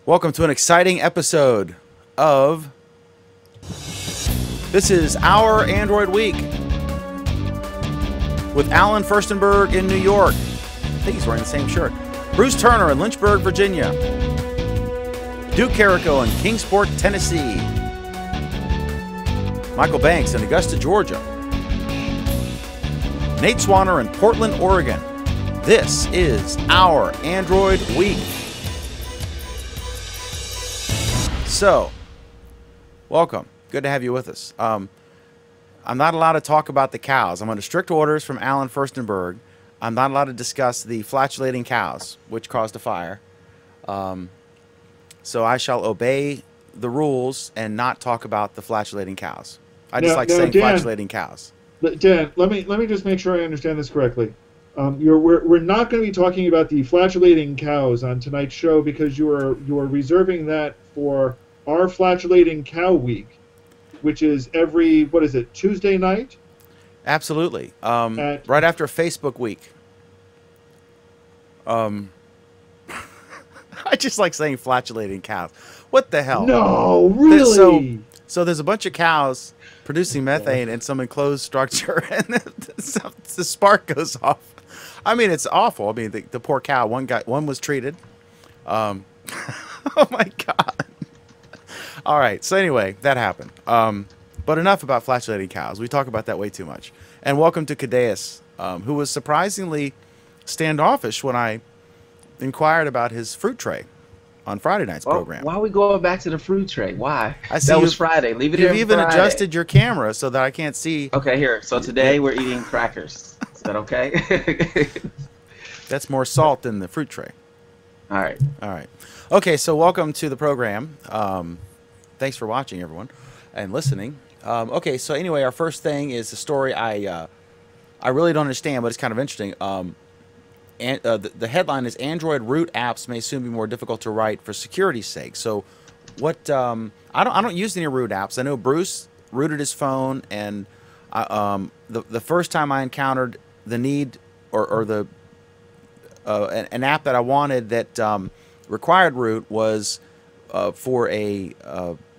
Welcome to an exciting episode of This is Our Android Week with Alan Furstenberg in New York. I think he's wearing the same shirt. Bruce Turner in Lynchburg, Virginia. Duke Carrico in Kingsport, Tennessee. Michael Banks in Augusta, Georgia. Nate Swanner in Portland, Oregon. This is Our Android Week. So, welcome. Good to have you with us. I'm not allowed to talk about the cows. I'm under strict orders from Alan Furstenberg. I'm not allowed to discuss the flatulating cows, which caused a fire. So I shall obey the rules and not talk about the flatulating cows. I just like saying Dan, flatulating cows. Dan, let me just make sure I understand this correctly. We're not going to be talking about the flatulating cows on tonight's show because you are reserving that for our flatulating cow week, which is every, what is it, Tuesday night? Absolutely. Right after Facebook week. I just like saying flatulating cows. What the hell? No, really? So there's a bunch of cows producing methane in some enclosed structure, and the spark goes off. I mean, it's awful. I mean, the poor cow. One was treated. Oh my God. All right. So anyway, that happened. But enough about flatulating cows. We talk about that way too much. And welcome to Cadeus, who was surprisingly standoffish when I inquired about his fruit tray on Friday night's program. Why are we going back to the fruit tray? Why? That was Friday. Leave it here. You've even adjusted your camera so that I can't see. Okay, here. So today we're eating crackers. Is that okay? That's more salt than the fruit tray. All right. All right. Okay, so welcome to the program. Thanks for watching, everyone, and listening. Okay, so anyway, our first thing is a story I really don't understand, but it's kind of interesting. The headline is Android root apps may soon be more difficult to write for security's sake. So, what? I don't use any root apps. I know Bruce rooted his phone, and the first time I encountered the need or an app that I wanted that required root was for a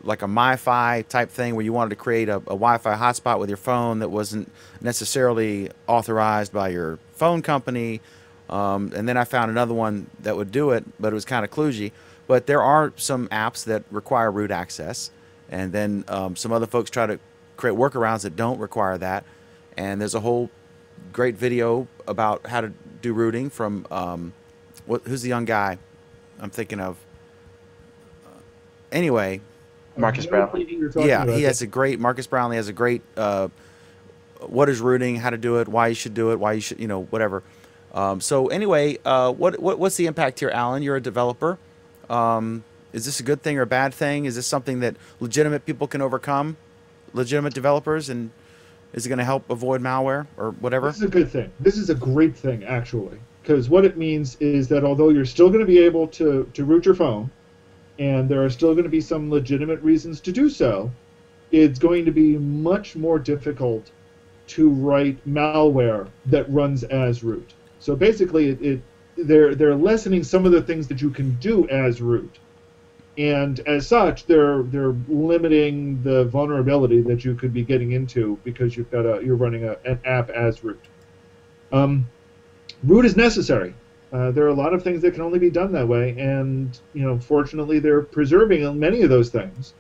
like a MiFi type thing where you wanted to create a Wi-Fi hotspot with your phone that wasn't necessarily authorized by your phone company. And then I found another one that would do it, but it was kind of kludgy. But there are some apps that require root access, and then some other folks try to create workarounds that don't require that. And there's a whole great video about how to do rooting from who's the young guy I'm thinking of? Anyway, Marcus Brownlee. Yeah, he has a great Marcus Brownlee has a great what is rooting, how to do it, why you should do it, why you should, whatever. So anyway, what's the impact here, Alan? You're a developer. Is this a good thing or a bad thing? Is this something that legitimate people can overcome, legitimate developers, and is it going to help avoid malware or whatever? This is a good thing. This is a great thing, actually, because what it means is that although you're still going to be able to root your phone, and there are still going to be some legitimate reasons to do so, it's going to be much more difficult to write malware that runs as root. So basically, they're lessening some of the things that you can do as root, and as such, they're limiting the vulnerability that you could be getting into because you're running an app as root. Root is necessary. There are a lot of things that can only be done that way, and fortunately, they're preserving many of those things.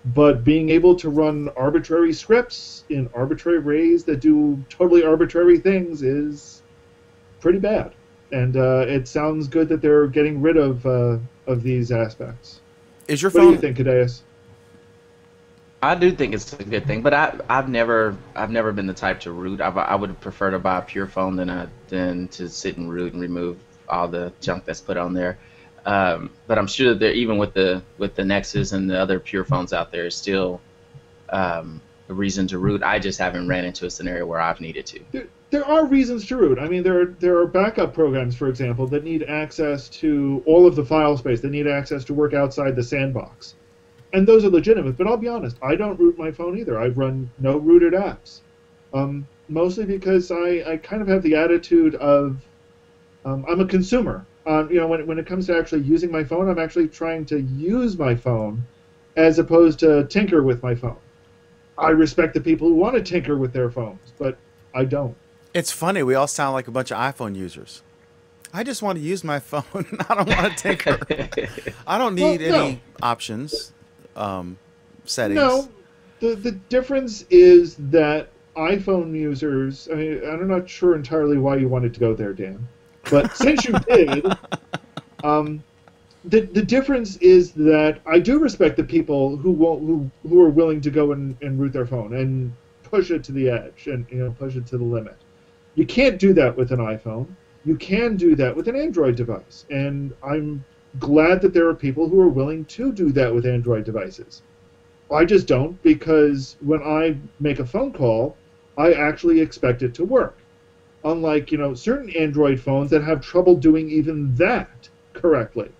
But being able to run arbitrary scripts in arbitrary ways that do totally arbitrary things is pretty bad. And it sounds good that they're getting rid of these aspects. Is your phone? What do you think, Cadeus? I do think it's a good thing, but I've never been the type to root. I would prefer to buy a pure phone than to sit and root and remove all the junk that's put on there. But I'm sure that there, even with the Nexus and the other pure phones out there, is still a reason to root. I just haven't ran into a scenario where I've needed to. There are reasons to root. I mean, there are backup programs, for example, that need access to all of the file space. They need access to work outside the sandbox. And those are legitimate, but I'll be honest, I don't root my phone either. I run no rooted apps, mostly because I kind of have the attitude of I'm a consumer. when it comes to actually using my phone, I'm actually trying to use my phone as opposed to tinker with my phone. I respect the people who want to tinker with their phones, but I don't. It's funny. We all sound like a bunch of iPhone users. I just want to use my phone. I don't want to tinker. I don't Well, need no, any options, settings. no. The difference is that iPhone users. I mean, I'm not sure entirely why you wanted to go there, Dan, but since you did, um, the difference is that I do respect the people who are willing to go and root their phone and push it to the edge and push it to the limit. You can't do that with an iPhone. You can do that with an Android device, and I'm glad that there are people who are willing to do that with Android devices. I just don't, because when I make a phone call, I actually expect it to work. Unlike certain Android phones that have trouble doing even that correctly.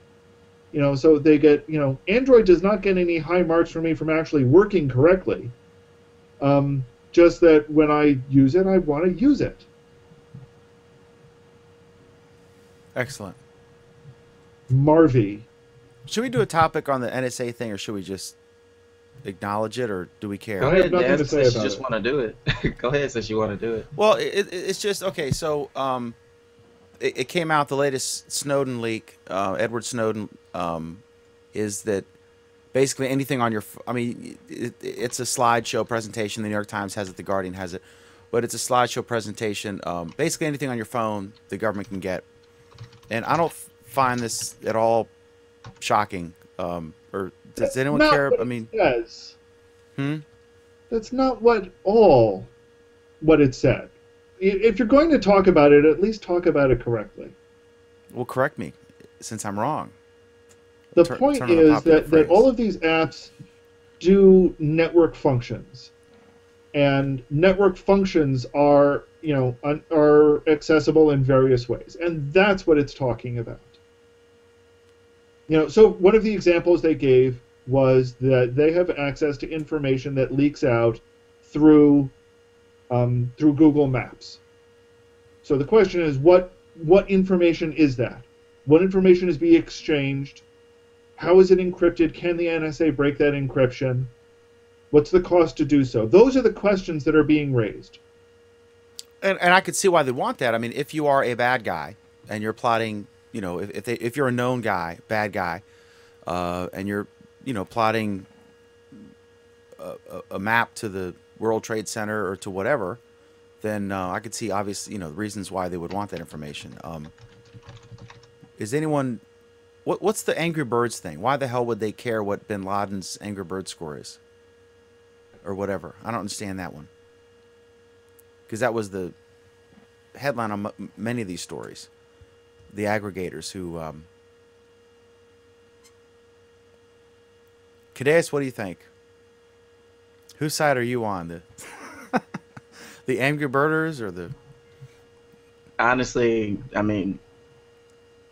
So they get, Android does not get any high marks from me from actually working correctly. Just that when I use it, I want to use it. Excellent. Marvy. Should we do a topic on the NSA thing, or should we just acknowledge it, or do we care? Go I have ahead, nothing Dan, to say since you about just it. want to do it. Go ahead, since you want to do it. Well, it's just okay. So it came out, the latest Snowden leak. Edward Snowden is that basically anything on your. I mean, it's a slideshow presentation. The New York Times has it. The Guardian has it, but it's a slideshow presentation. Basically, anything on your phone, the government can get. And I don't find this at all shocking. Or does anyone Not care? what I it mean, says. hmm? That's not what it said. If you're going to talk about it, at least talk about it correctly. Well, correct me, since I'm wrong. The Turn point on a is popular that phrase. all of these apps do network functions, and network functions are are accessible in various ways, and that's what it's talking about. So one of the examples they gave was that they have access to information that leaks out through through Google Maps. So the question is, what information is that? What information is being exchanged? How is it encrypted? Can the NSA break that encryption? What's the cost to do so? Those are the questions that are being raised. And I could see why they want that. I mean, if you are a bad guy and you're plotting, if you're a known guy, bad guy, and you're, plotting a map to the World Trade Center or to whatever, then I could see obviously, the reasons why they would want that information. Is anyone, what's the Angry Birds thing? Why the hell would they care what Bin Laden's Angry Bird score is, or whatever? I don't understand that one. Because that was the headline on many of these stories. The aggregators who... Cadeas, what do you think? Whose side are you on? The Angry Birders or the... Honestly, I mean,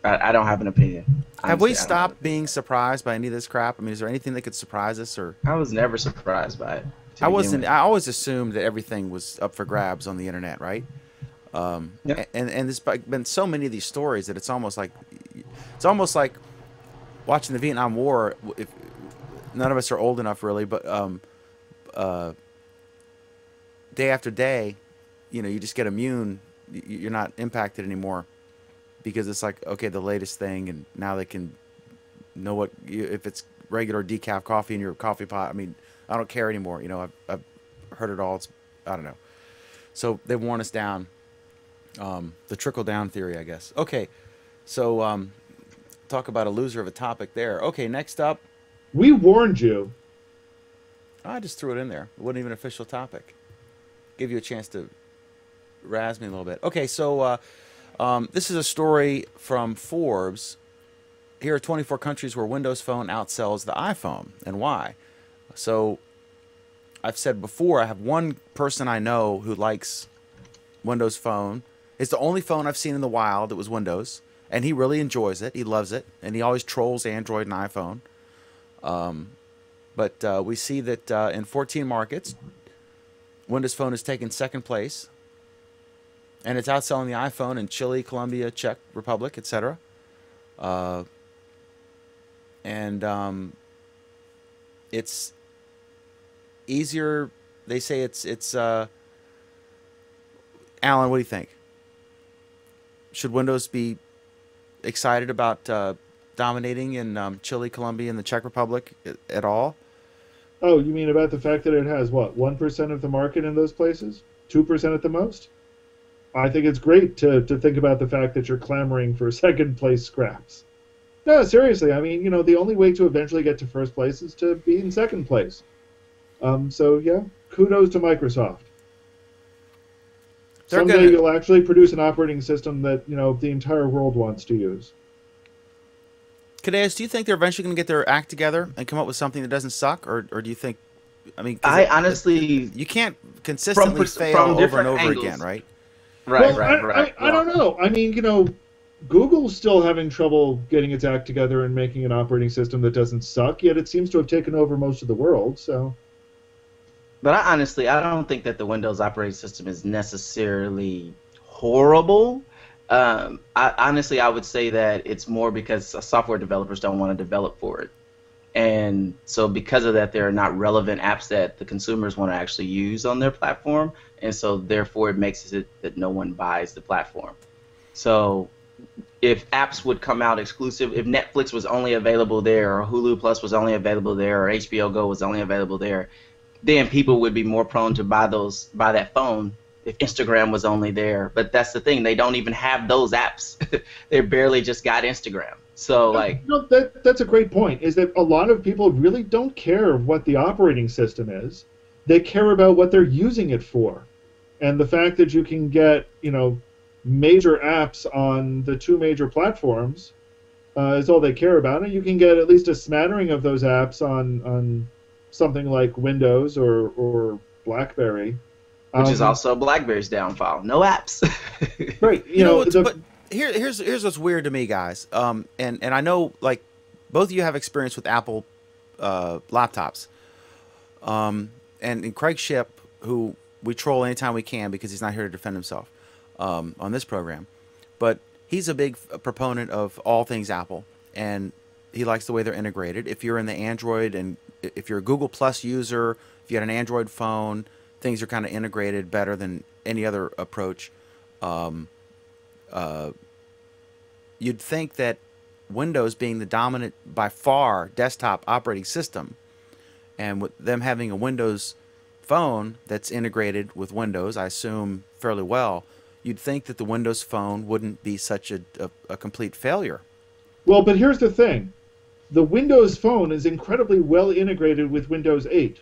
I don't have an opinion. Have we Honestly, I don't have an stopped opinion. being surprised by any of this crap? I mean, is there anything that could surprise us? Or I was never surprised by it. To I begin wasn't. with. I always assumed that everything was up for grabs on the internet, right? Yeah. And there's been so many of these stories that it's almost like watching the Vietnam War. If none of us are old enough, really, but day after day, you just get immune. You're not impacted anymore because it's like, okay, the latest thing, and now they can know if it's regular decaf coffee in your coffee pot. I mean, I don't care anymore. I've heard it all. I don't know. So they've worn us down. The trickle down theory, I guess. Okay, so talk about a loser of a topic there. Okay, next up, We warned you. I just threw it in there. It wasn't even an official topic. Give you a chance to razz me a little bit. Okay, so this is a story from Forbes. Here are 24 countries where Windows Phone outsells the iPhone, and why. So I've said before, I have one person I know who likes Windows Phone. It's the only phone I've seen in the wild that was Windows, and he really enjoys it. He loves it, and he always trolls Android and iPhone. But we see that in 14 markets, Windows Phone has taken second place, and it's outselling the iPhone in Chile, Colombia, Czech Republic, etc. uh, and it's easier. They say it's. Alan, what do you think? Should Windows be excited about dominating in Chile, Colombia, and the Czech Republic at all? Oh, you mean about the fact that it has what, 1% of the market in those places? 2% at the most? I think it's great to think about the fact that you're clamoring for second place scraps. No, seriously, I mean, the only way to eventually get to first place is to be in second place. So, yeah, kudos to Microsoft. Someday you'll actually produce an operating system that, the entire world wants to use. Cadeas, do you think they're eventually going to get their act together and come up with something that doesn't suck? Or do you think, I honestly... You can't consistently fail over and over angles. Again, right? Right. I don't know. I mean, Google's still having trouble getting its act together and making an operating system that doesn't suck, yet it seems to have taken over most of the world, so... But I don't think that the Windows operating system is necessarily horrible. I would say that it's more because software developers don't want to develop for it. And so because of that, there are not relevant apps that the consumers want to actually use on their platform. And so therefore it makes it that no one buys the platform. So if apps would come out exclusive, if Netflix was only available there, or Hulu Plus was only available there, or HBO Go was only available there, then people would be more prone to buy that phone if Instagram was only there. But that's the thing, they don't even have those apps. They barely just got Instagram. So that's a great point, is that a lot of people really don't care what the operating system is. They care about what they're using it for. And the fact that you can get, major apps on the two major platforms is all they care about. And you can get at least a smattering of those apps on something like Windows or BlackBerry, which is also BlackBerry's downfall. No apps. Right. But here's what's weird to me, guys. And I know both of you have experience with Apple laptops. And Craig Shipp, who we troll anytime we can because he's not here to defend himself on this program, but he's a big proponent of all things Apple, and he likes the way they're integrated. If you're in the Android and if you're a Google Plus user, if you had an Android phone, things are kind of integrated better than any other approach. You'd think that Windows being the dominant, by far, desktop operating system, and with them having a Windows phone that's integrated with Windows, I assume fairly well, you'd think that the Windows phone wouldn't be such a complete failure. Well, but here's the thing. The Windows Phone is incredibly well integrated with Windows 8,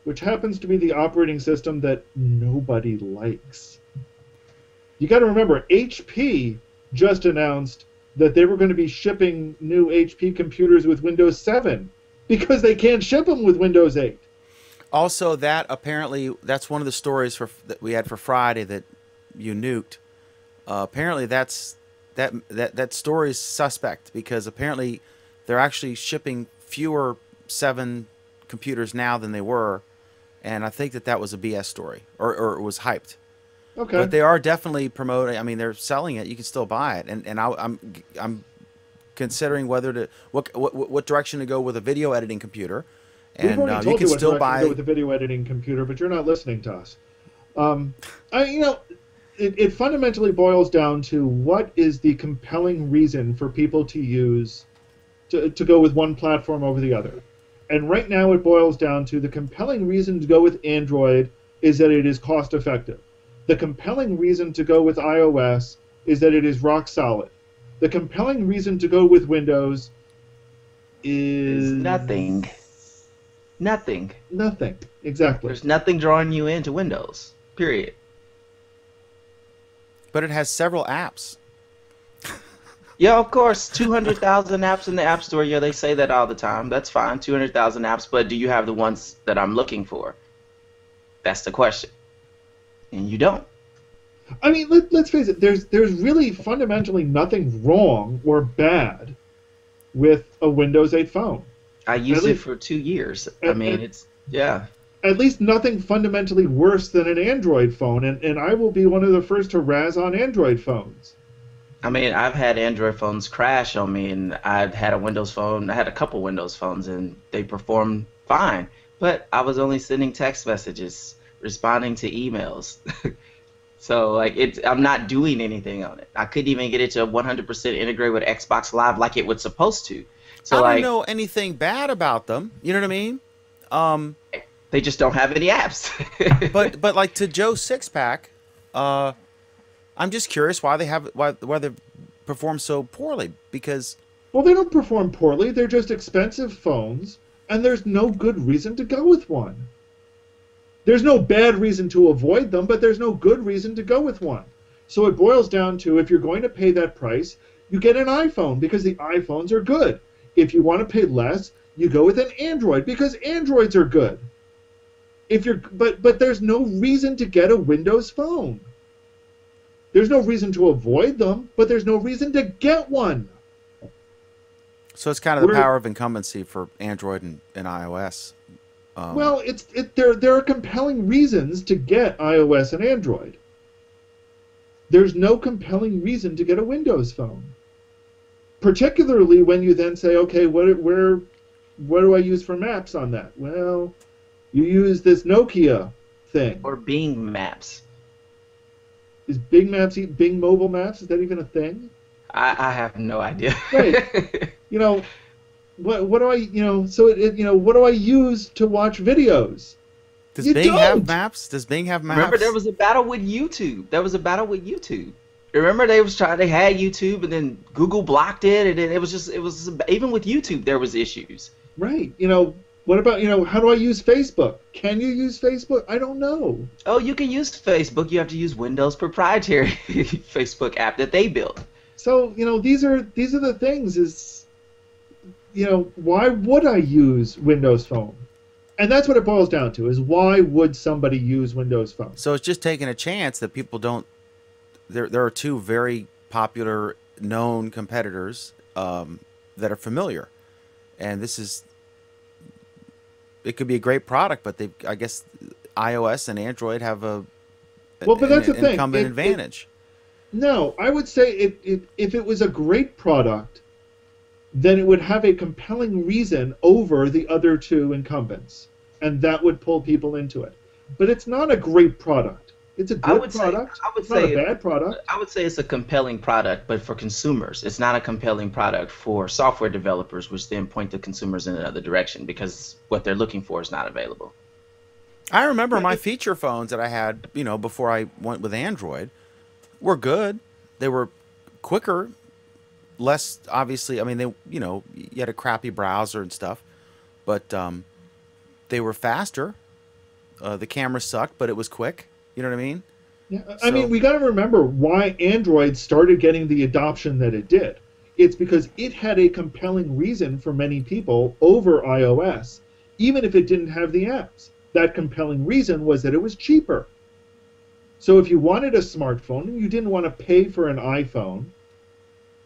which happens to be the operating system that nobody likes. You got to remember, HP just announced that they were going to be shipping new HP computers with Windows 7 because they can't ship them with Windows 8. Also, that's one of the stories that we had for Friday that you nuked. Apparently, that story is suspect because apparently they're actually shipping fewer 7 computers now than they were, and I think that was a BS story, or it was hyped. Okay. But they are definitely promoting. I mean, they're selling it. You can still buy it, and I'm considering whether to what direction to go with a video editing computer, and We've already told you can what still direction buy to go with a video editing computer, but you're not listening to us. It fundamentally boils down to what is the compelling reason for people to use to go with one platform over the other. And right now it boils down to the compelling reason to go with Android is that it is cost effective. The compelling reason to go with iOS is that it is rock solid. The compelling reason to go with Windows is nothing. Nothing. Nothing. Exactly. There's nothing drawing you into Windows. Period. But it has several apps. Yeah, of course. 200,000 apps in the App Store. Yeah, they say that all the time. That's fine. 200,000 apps. But do you have the ones that I'm looking for? That's the question. And you don't. I mean, let's face it. There's really fundamentally nothing wrong or bad with a Windows 8 phone. I used it for 2 years. Yeah. At least nothing fundamentally worse than an Android phone, and I will be one of the first to razz on Android phones. I mean, I've had Android phones crash on me, and I've had a Windows phone. I had a couple Windows phones, and they performed fine. But I was only sending text messages, responding to emails. So like I'm not doing anything on it. I couldn't even get it to 100% integrate with Xbox Live like it was supposed to. So I don't like know anything bad about them. You know what I mean? they just don't have any apps. But like to Joe's six pack, I'm just curious why they perform so poorly because Well, they don't perform poorly. They're just expensive phones, and there's no good reason to go with one. There's no bad reason to avoid them, but there's no good reason to go with one. So it boils down to if you're going to pay that price, you get an iPhone because the iPhones are good. If you want to pay less, you go with an Android because Androids are good. But there's no reason to get a Windows phone. There's no reason to avoid them, but there's no reason to get one. so it's kind of the power of incumbency for Android and iOS. Well, there are compelling reasons to get iOS and Android. There's no compelling reason to get a Windows phone. Particularly when you then say, okay, what do I use for maps on that? Well, you use this Nokia thing. Or Bing Maps. Is Bing Maps, Bing Mobile Maps, is that even a thing? I have no idea. Right. You know, what do I, what do I use to watch videos? Does Bing have maps? Does Bing have maps? Remember, there was a battle with YouTube. Remember, they had YouTube, and then Google blocked it, and then it was even with YouTube there was issues. Right. What about, how do I use Facebook? Can you use Facebook? I don't know. Oh, you can use Facebook. You have to use Windows proprietary Facebook app that they built. So, these are the things is, why would I use Windows Phone? And that's what it boils down to, is why would somebody use Windows Phone? So it's just taking a chance that people don't. There are two very popular, known competitors that are familiar, and it could be a great product, but I guess iOS and Android have an incumbent advantage. No, I would say if it was a great product, then it would have a compelling reason over the other two incumbents, and that would pull people into it. But it's not a great product. It's a good product. It's not a bad product. I would say it's a compelling product, but for consumers. It's not a compelling product for software developers, which then point the consumers in another direction because what they're looking for is not available. I remember my feature phones that I had, before I went with Android, were good. They were quicker, less obviously. I mean, you had a crappy browser and stuff, but they were faster. The camera sucked, but it was quick. You know what I mean? Yeah, I mean, we got to remember why Android started getting the adoption that it did. It's because it had a compelling reason for many people over iOS, even if it didn't have the apps. That compelling reason was that it was cheaper. So if you wanted a smartphone and you didn't want to pay for an iPhone,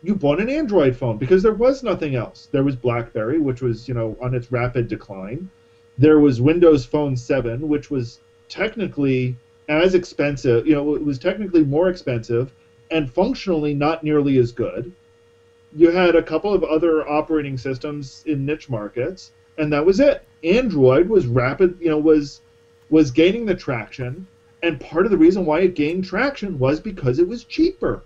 you bought an Android phone because there was nothing else. There was BlackBerry, which was, on its rapid decline. There was Windows Phone 7, which was technically as expensive, it was technically more expensive and functionally not nearly as good. You had a couple of other operating systems in niche markets, and that was it. Android was was gaining the traction, and part of the reason why it gained traction was because it was cheaper.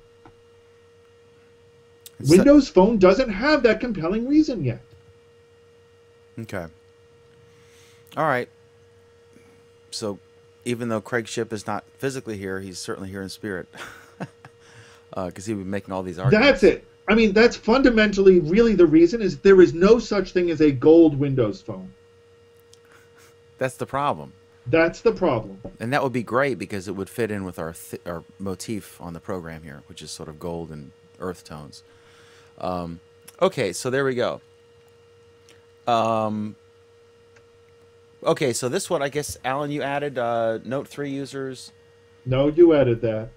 Windows Phone doesn't have that compelling reason yet. Okay. All right. So even though Craig Shipp is not physically here, he's certainly here in spirit. Because he would be making all these arguments. That's it. I mean, that's fundamentally really the reason is there is no such thing as a gold Windows Phone. That's the problem. That's the problem. And that would be great because it would fit in with our motif on the program here, which is sort of gold and earth tones. Okay, so there we go. Okay, so this one, I guess, Alan, you added Note 3 users. No, you added that.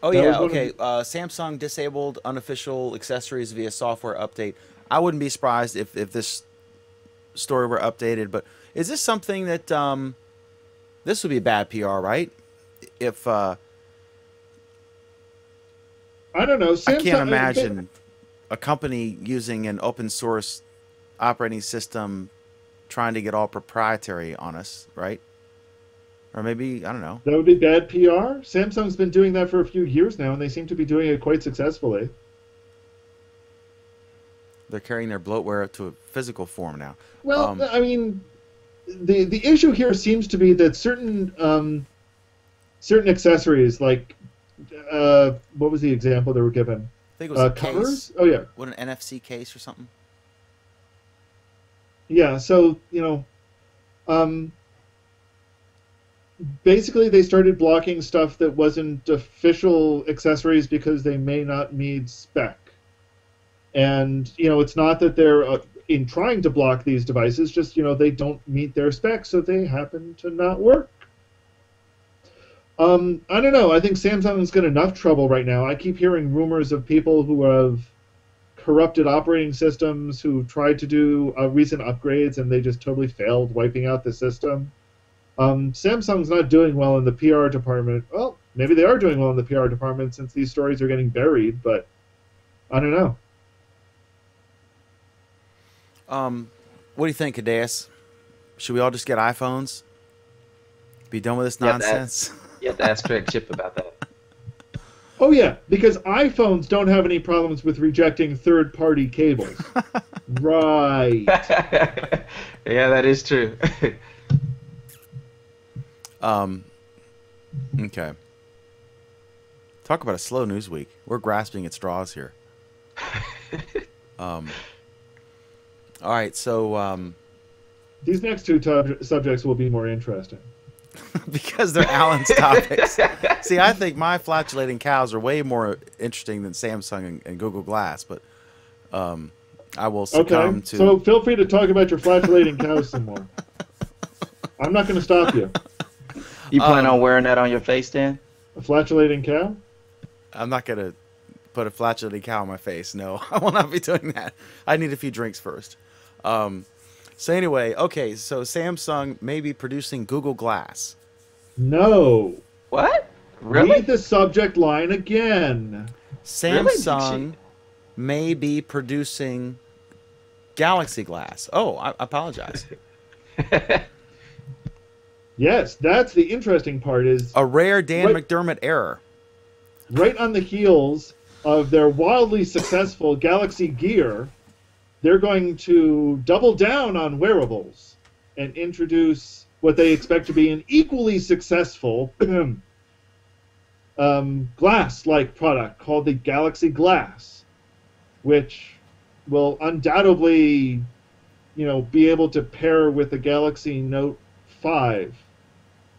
Oh, yeah, okay. Samsung disabled unofficial accessories via software update. I wouldn't be surprised if this story were updated, but is this something that... this would be bad PR, right? If I don't know. I Samsung, can't imagine a company using an open source operating system trying to get all proprietary on us, right? Or maybe, I don't know. that would be bad PR. Samsung's been doing that for a few years now, and they seem to be doing it quite successfully. They're carrying their bloatware to a physical form now. Well, I mean, the issue here seems to be that certain accessories, like what was the example they were given? I think it was a covers. case. Oh yeah, What, an NFC case or something? yeah. So basically they started blocking stuff that wasn't official accessories because they may not meet spec. And it's not that they're in trying to block these devices, just they don't meet their specs, so they happen to not work. I don't know. I think Samsung's got enough trouble right now. I keep hearing rumors of people who have corrupted operating systems who tried to do recent upgrades and they just totally failed, wiping out the system. Samsung's not doing well in the PR department. Well, maybe they are doing well in the PR department since these stories are getting buried, but I don't know. What do you think, Kadeus? Should we all just get iPhones? Be done with this nonsense? You have to ask Craig Chip about that. Oh yeah, because iPhones don't have any problems with rejecting third-party cables. Right. Yeah, that is true. Okay. Talk about a slow news week. We're grasping at straws here. All right, so These next two subjects will be more interesting. because they're Alan's topics. See, I think my flatulating cows are way more interesting than Samsung and Google Glass, but I will succumb to. So feel free to talk about your flatulating cows some more. I'm not going to stop you. You plan on wearing that on your face, Dan? A flatulating cow? I'm not going to put a flatulating cow on my face. No, I will not be doing that. I need a few drinks first. So anyway, okay, so Samsung may be producing Google Glass. No. What? Really? Read the subject line again. Samsung may be producing Galaxy Glass. Oh, I apologize. Yes, that's the interesting part is A rare Dan McDermott error. right on the heels of their wildly successful Galaxy Gear, they're going to double down on wearables and introduce what they expect to be an equally successful glass-like product called the Galaxy Glass, which will undoubtedly, be able to pair with the Galaxy Note 5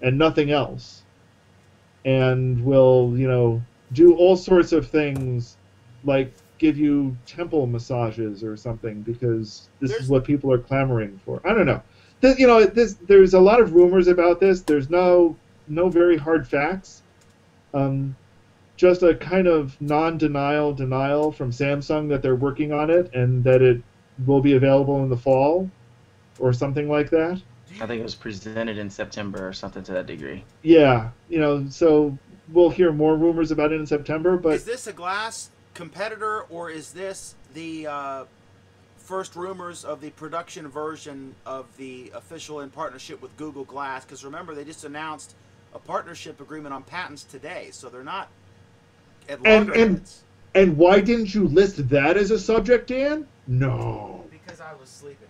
and nothing else, and will, do all sorts of things like give you temple massages or something, because this is what people are clamoring for. I don't know. There's a lot of rumors about this. There's no very hard facts. Just a kind of denial from Samsung that they're working on it and that it will be available in the fall or something like that. I think it was presented in September or something to that degree. Yeah, so we'll hear more rumors about it in September. But is this a glass competitor, or is this the first rumors of the production version of the official in partnership with Google Glass? Because remember, they just announced a partnership agreement on patents today, so they're not at loggerheads. And why didn't you list that as a subject, Dan? No. Because I was sleeping.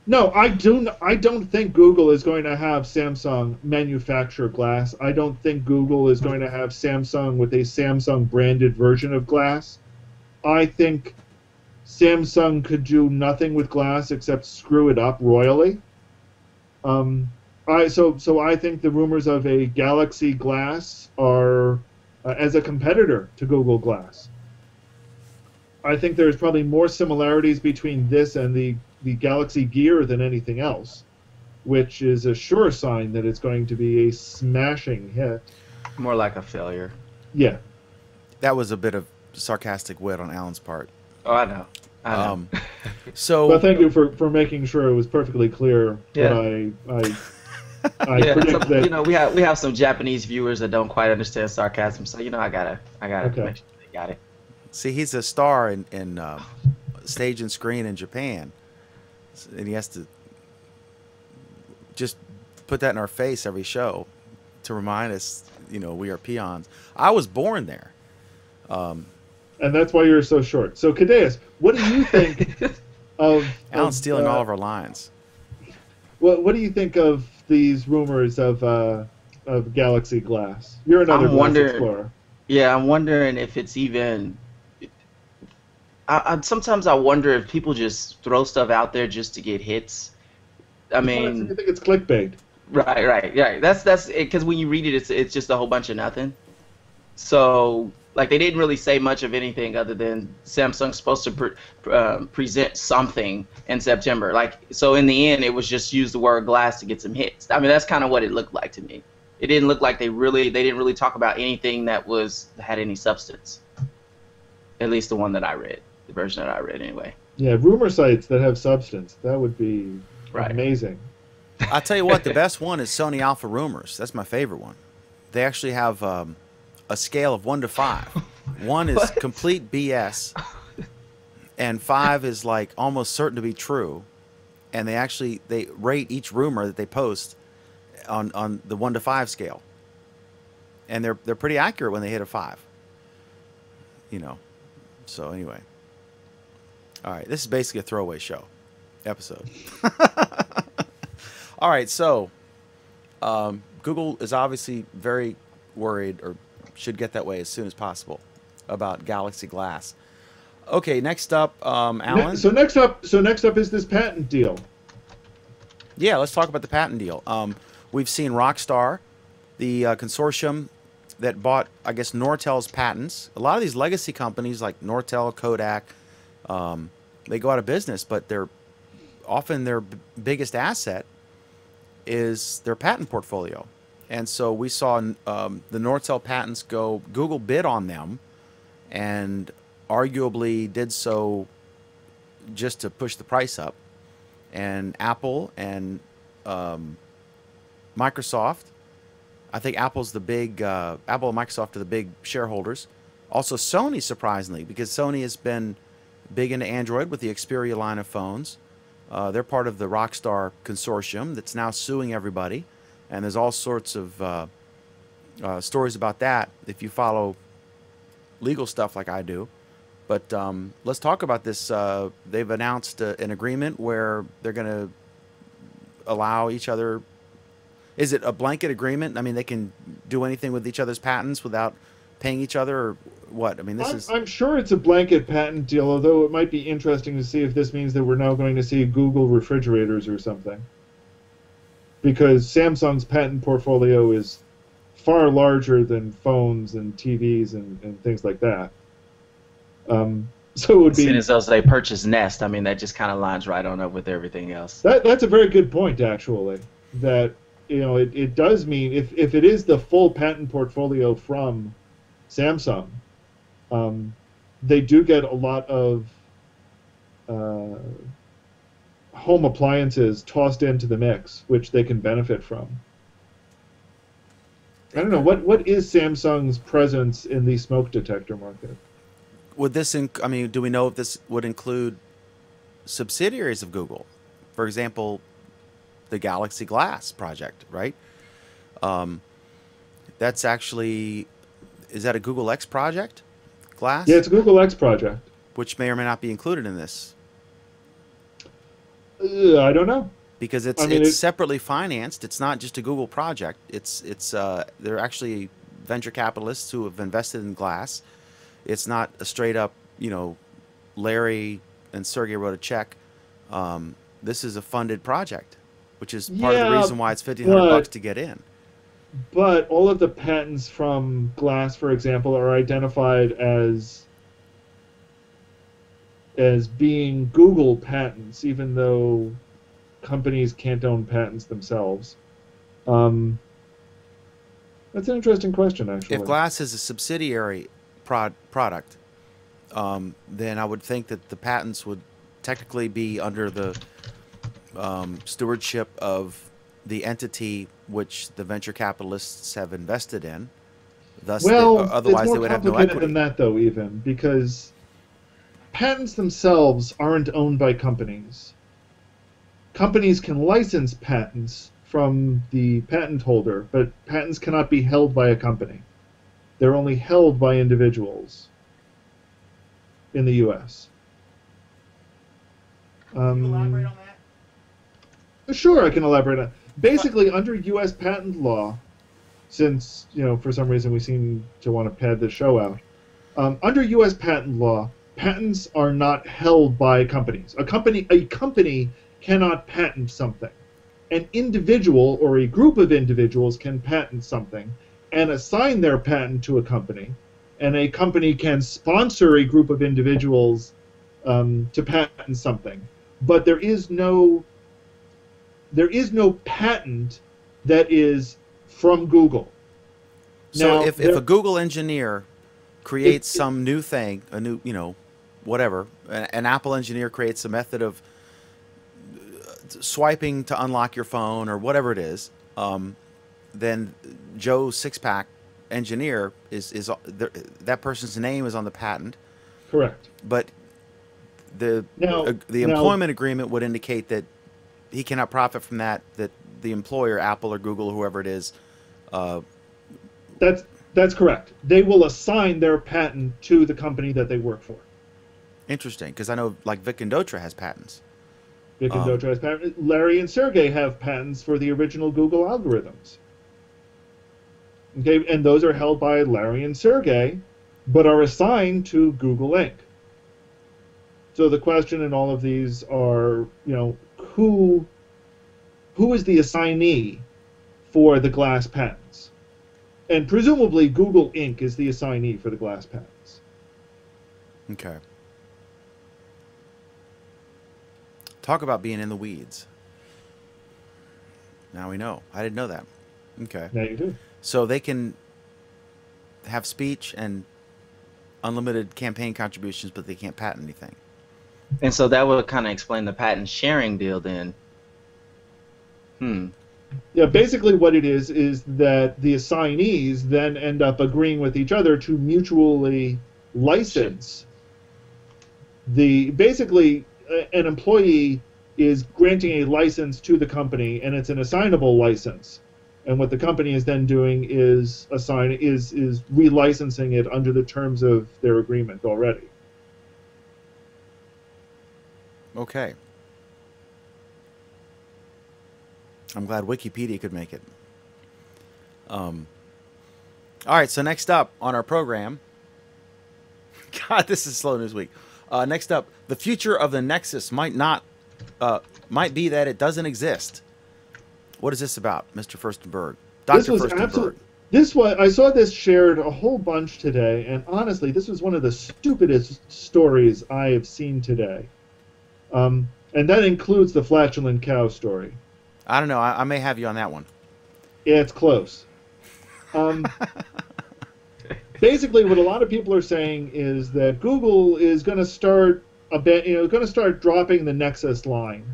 No, I don't think Google is going to have Samsung manufacture glass. I don't think Google is going to have Samsung with a Samsung branded version of glass. I think Samsung could do nothing with glass except screw it up royally. So I think the rumors of a Galaxy Glass are as a competitor to Google Glass. I think there's probably more similarities between this and the Galaxy Gear than anything else, which is a sure sign that it's going to be a smashing hit. More like a failure. Yeah. That was a bit of sarcastic wit on Alan's part. Oh, I know. So, Well, thank you for making sure it was perfectly clear Yeah. that I I Yeah, predict so, that. we have some Japanese viewers that don't quite understand sarcasm, so I gotta Okay. make sure they got it. See, he's a star in stage and screen in Japan, and he has to just put that in our face every show to remind us, we are peons. I was born there. And that's why you're so short. So, Cadeus, what do you think Alan's stealing all of our lines. what do you think of these rumors of Galaxy Glass? You're another I'm Glass wondering, Explorer. yeah, I'm wondering if it's even. Sometimes I wonder if people just throw stuff out there just to get hits. I What, so mean, you think it's clickbait? right. That's it, because when you read it, it's just a whole bunch of nothing. So like they didn't really say much of anything other than Samsung's supposed to present something in September. Like so, in the end, it was just use the word glass to get some hits. I mean, that's kind of what it looked like to me. It didn't look like they didn't really talk about anything that had any substance. At least the one that I read, the version that I read anyway. Yeah, rumor sites that have substance. That would be Right. amazing. I'll tell you what, the best one is Sony Alpha Rumors. That's my favorite one. They actually have a scale of 1 to 5. 1 is What? complete BS, and 5 is like almost certain to be true. And they rate each rumor that they post on the 1 to 5 scale, and they're pretty accurate when they hit a 5. So anyway, all right, this is basically a throwaway show episode. All right, so Google is obviously very worried, or should get that way as soon as possible, about Galaxy Glass. Okay, next up, Alan. So next up is this patent deal. Yeah, let's talk about the patent deal. We've seen Rockstar, the consortium that bought, I guess, Nortel's patents. A lot of these legacy companies like Nortel, Kodak, they go out of business, but often their biggest asset is their patent portfolio. And so we saw the Nortel patents go, Google bid on them, and arguably did so just to push the price up. And Apple and Microsoft, I think Apple and Microsoft are the big shareholders. Also Sony, surprisingly, because Sony has been big into Android with the Xperia line of phones. They're part of the Rockstar consortium that's now suing everybody. And there's all sorts of stories about that if you follow legal stuff like I do. But let's talk about this. They've announced an agreement where they're going to allow each other. Is it a blanket agreement? I mean, they can do anything with each other's patents without paying each other, or what? I mean, I'm sure it's a blanket patent deal, although it might be interesting to see if this means that we're now going to see Google refrigerators or something. Because Samsung's patent portfolio is far larger than phones and TVs and things like that. So it would be. As though they purchased Nest, I mean, that just kind of lines right on up with everything else. That's a very good point, actually. That it does mean if it is the full patent portfolio from Samsung, they do get a lot of home appliances tossed into the mix, which they can benefit from. I don't know what is Samsung's presence in the smoke detector market. Would this? I mean, do we know if this would include subsidiaries of Google? For example, the Galaxy Glass project, right? That's actually, is that a Google X project? Glass? Yeah, it's a Google X project. Which may or may not be included in this. I don't know. Because it's separately financed. It's not just a Google project. They're actually venture capitalists who have invested in Glass. It's not a straight up, Larry and Sergey wrote a check. This is a funded project, which is part of the reason why it's $1,500 to get in. But all of the patents from Glass, for example, are identified as being Google patents, even though companies can't own patents themselves. That's an interesting question, actually. If Glass is a subsidiary product, then I would think that the patents would technically be under the stewardship of the entity which the venture capitalists have invested in. Thus, Well, it's otherwise more they would have no complicated equity. than that, though, even, because patents themselves aren't owned by companies. Companies can license patents from the patent holder, but patents cannot be held by a company. They're only held by individuals in the U.S. Can you elaborate on that? Sure, I can elaborate on. Basically, under U.S. patent law, since for some reason we seem to want to pad this show out, under U.S. patent law, patents are not held by companies. A company cannot patent something. An individual or a group of individuals can patent something and assign their patent to a company, and a company can sponsor a group of individuals to patent something. But there is no patent that is from Google. So Now, if a Google engineer creates some new thing, a new, whatever, an Apple engineer creates a method of swiping to unlock your phone or whatever it is, then Joe Sixpack engineer is that person's name is on the patent. correct. But the employment agreement would indicate that he cannot profit from that. That the employer, Apple or Google, or whoever it is. That's correct. They will assign their patent to the company that they work for. Interesting, because I know like Vic and Dotra has patents. Vic and Dotra has patents. Larry and Sergey have patents for the original Google algorithms. Okay, and those are held by Larry and Sergey, but are assigned to Google Inc. So the question in all of these are, who is the assignee for the glass patents? And presumably Google Inc. is the assignee for the glass patents. Okay. Talk about being in the weeds. Now we know. I didn't know that. Okay. Now you do. So they can have speech and unlimited campaign contributions, but they can't patent anything. And so that would kind of explain the patent sharing deal then. Yeah, basically what it is that the assignees then end up agreeing with each other to mutually license. Basically, an employee is granting a license to the company, and it's an assignable license. And what the company is then doing is relicensing it under the terms of their agreement already. Okay. I'm glad Wikipedia could make it. All right, so next up on our program, God, this is slow news week. Next up, the future of the Nexus might be that it doesn't exist. What is this about, Mr. Furstenberg? Dr. Furstenberg. I saw this shared a whole bunch today, and honestly, this was one of the stupidest stories I have seen today. And that includes the flatulent cow story. I don't know. I may have you on that one. Yeah, it's close. Basically, what a lot of people are saying is that Google is going to start dropping the Nexus line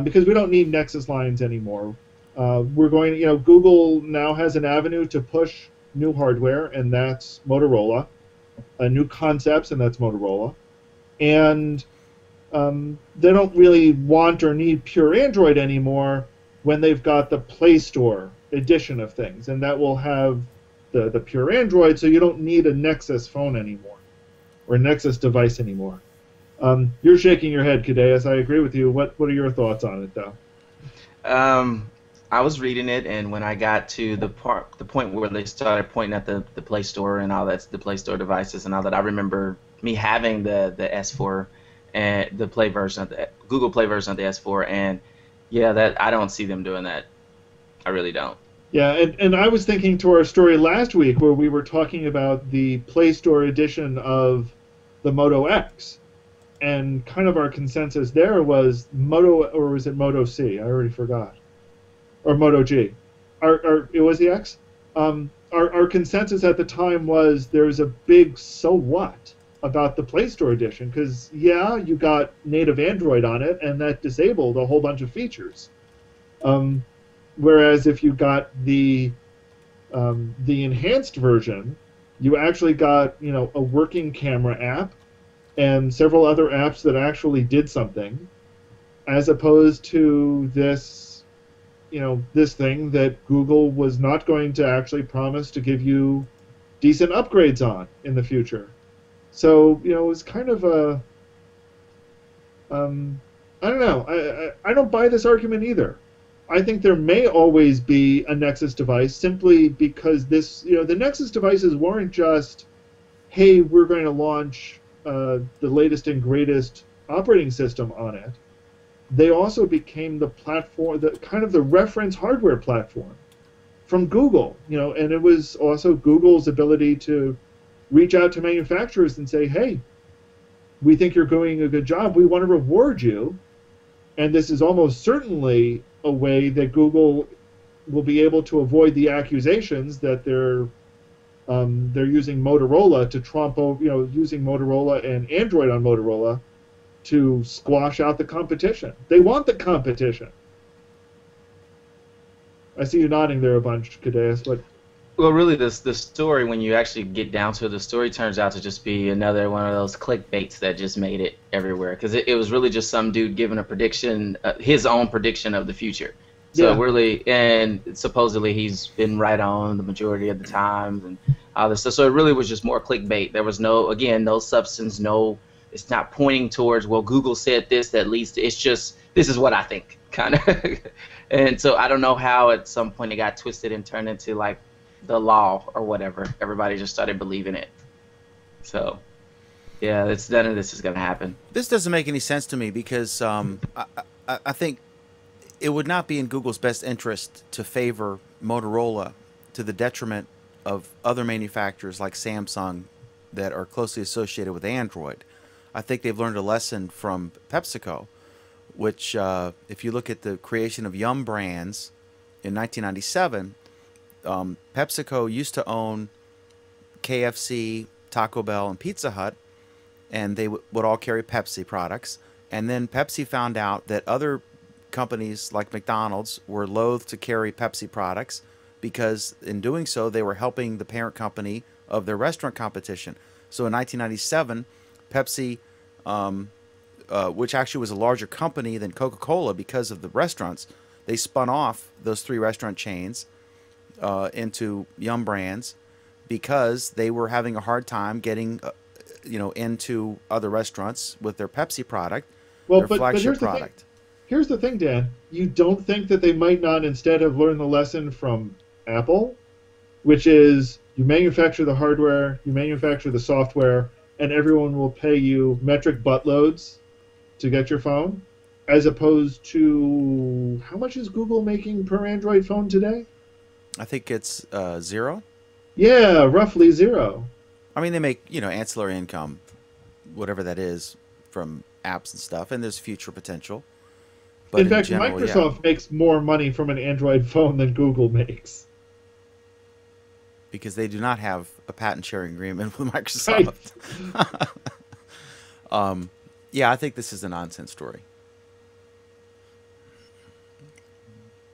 because we don't need Nexus lines anymore. Google now has an avenue to push new hardware, and that's Motorola. New concepts, and that's Motorola. And they don't really want or need pure Android anymore when they've got the Play Store edition of things, and that will have the pure Android, so you don't need a Nexus phone anymore, or a Nexus device anymore. You're shaking your head, Kadeus. I agree with you. What are your thoughts on it, though? I was reading it, and when I got to the point where they started pointing at the Play Store and all that, the Play Store devices and all that, I remember me having the S4 and the Play version of the Google Play version of the S4, and yeah, that I don't see them doing that. I really don't. Yeah, and I was thinking to our story last week where we were talking about the Play Store edition of the Moto X, and kind of our consensus there was Moto, or was it Moto C? I already forgot. Or Moto G. It was the X? Our consensus at the time was there's a big so what about the Play Store edition, because, yeah, you got native Android on it, and that disabled a whole bunch of features. Whereas if you got the enhanced version, you actually got, you know, a working camera app and several other apps that actually did something, as opposed to this, you know, this thing that Google was not going to actually promise to give you decent upgrades on in the future. So, you know, it's kind of a, um, I don't know. I don't buy this argument either. I think there may always be a Nexus device simply because this, you know, the Nexus devices weren't just, hey, we're going to launch the latest and greatest operating system on it. They also became the platform, the kind of the reference hardware platform from Google, you know, and it was also Google's ability to reach out to manufacturers and say, hey, we think you're doing a good job. We want to reward you. And this is almost certainly a way that Google will be able to avoid the accusations that they're using Motorola to trump over, you know, using Motorola and Android on Motorola to squash out the competition. They want the competition. I see you nodding there a bunch, Cadeas, but Well, really, the story, when you actually get down to it, the story turns out to just be another one of those clickbaits that just made it everywhere. Because it was really just some dude giving a prediction, his own prediction of the future. So yeah. really, and supposedly he's been right on the majority of the times and all this stuff. So it really was just more clickbait. There was no, again, no substance, no, it's not pointing towards, well, Google said this, that leads to, it's just, this is what I think, kind of. And so I don't know how at some point it got twisted and turned into like the law or whatever. Everybody just started believing it. So, yeah, it's none of this is going to happen. This doesn't make any sense to me because I think it would not be in Google's best interest to favor Motorola to the detriment of other manufacturers like Samsung that are closely associated with Android. I think they've learned a lesson from PepsiCo, which if you look at the creation of Yum Brands in 1997, PepsiCo used to own KFC, Taco Bell, and Pizza Hut, and they would all carry Pepsi products. And then Pepsi found out that other companies like McDonald's were loath to carry Pepsi products because in doing so, they were helping the parent company of their restaurant competition. So in 1997, Pepsi, which actually was a larger company than Coca-Cola because of the restaurants, they spun off those three restaurant chains into Yum Brands because they were having a hard time getting, into other restaurants with their Pepsi product, their flagship product. Here's the thing, Dan. You don't think that they might not instead have learned the lesson from Apple, which is you manufacture the hardware, you manufacture the software, and everyone will pay you metric buttloads to get your phone, as opposed to how much is Google making per Android phone today? I think it's zero. Yeah, roughly zero. I mean, they make, ancillary income, whatever that is, from apps and stuff, and there's future potential. But in fact, general, Microsoft makes more money from an Android phone than Google makes. Because they do not have a patent sharing agreement with Microsoft. Right. Yeah, I think this is a nonsense story.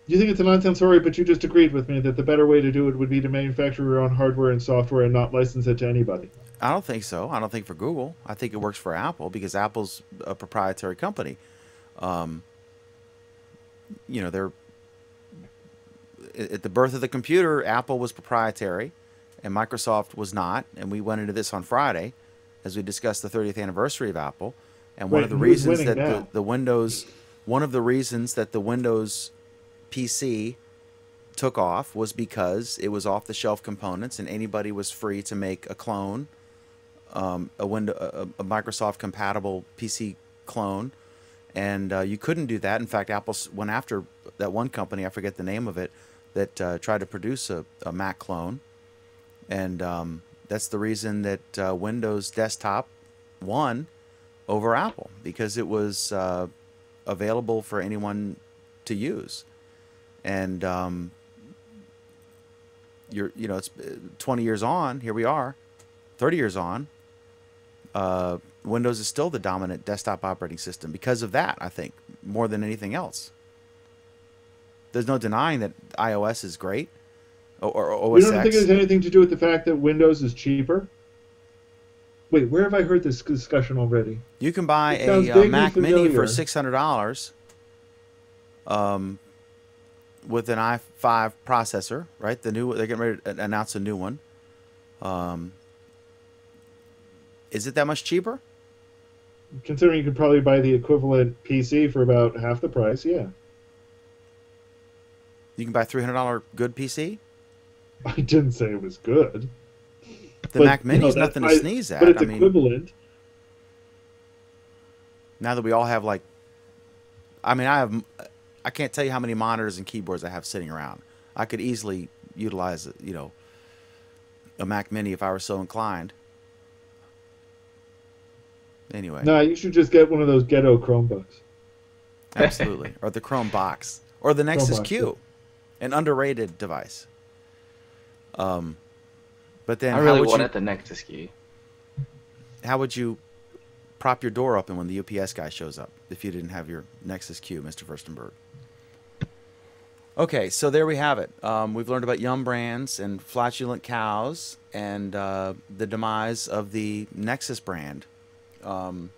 You think it's a nonsense story, but you just agreed with me that the better way to do it would be to manufacture your own hardware and software and not license it to anybody. I don't think so. I don't think for Google. I think it works for Apple because Apple's a proprietary company. They're at the birth of the computer, Apple was proprietary and Microsoft was not. And we went into this on Friday as we discussed the 30th anniversary of Apple. And one of the reasons that the Windows PC took off was because it was off-the-shelf components and anybody was free to make a clone, a Microsoft-compatible PC clone. And you couldn't do that. In fact, Apple went after that one company, I forget the name of it, that tried to produce a Mac clone. And that's the reason that Windows Desktop won over Apple, because it was available for anyone to use. And it's 20 years on, here we are, 30 years on, Windows is still the dominant desktop operating system because of that, I think, more than anything else. There's no denying that iOS is great, or You OS don't think it X. has anything to do with the fact that Windows is cheaper? Wait, where have I heard this discussion already? You can buy It sounds a vaguely Mac Mini for familiar. $600 with an i5 processor, right? They're getting ready to announce a new one. Is it that much cheaper? Considering you could probably buy the equivalent PC for about half the price, yeah. You can buy a $300 good PC. I didn't say it was good. The Mac Mini is nothing to sneeze at. But it's I mean, equivalent. now that we all have I can't tell you how many monitors and keyboards I have sitting around. I could easily utilize, a Mac Mini if I were so inclined. Anyway. Nah, you should just get one of those ghetto Chromebooks. Absolutely. Or the Chrome Box. Or the Nexus Box, Q. An underrated device. But then I really wanted the Nexus Q. how would you prop your door open when the UPS guy shows up if you didn't have your Nexus Q, Mr. Furstenberg? Okay, so there we have it. We've learned about Yum Brands and flatulent cows and the demise of the Nexus brand on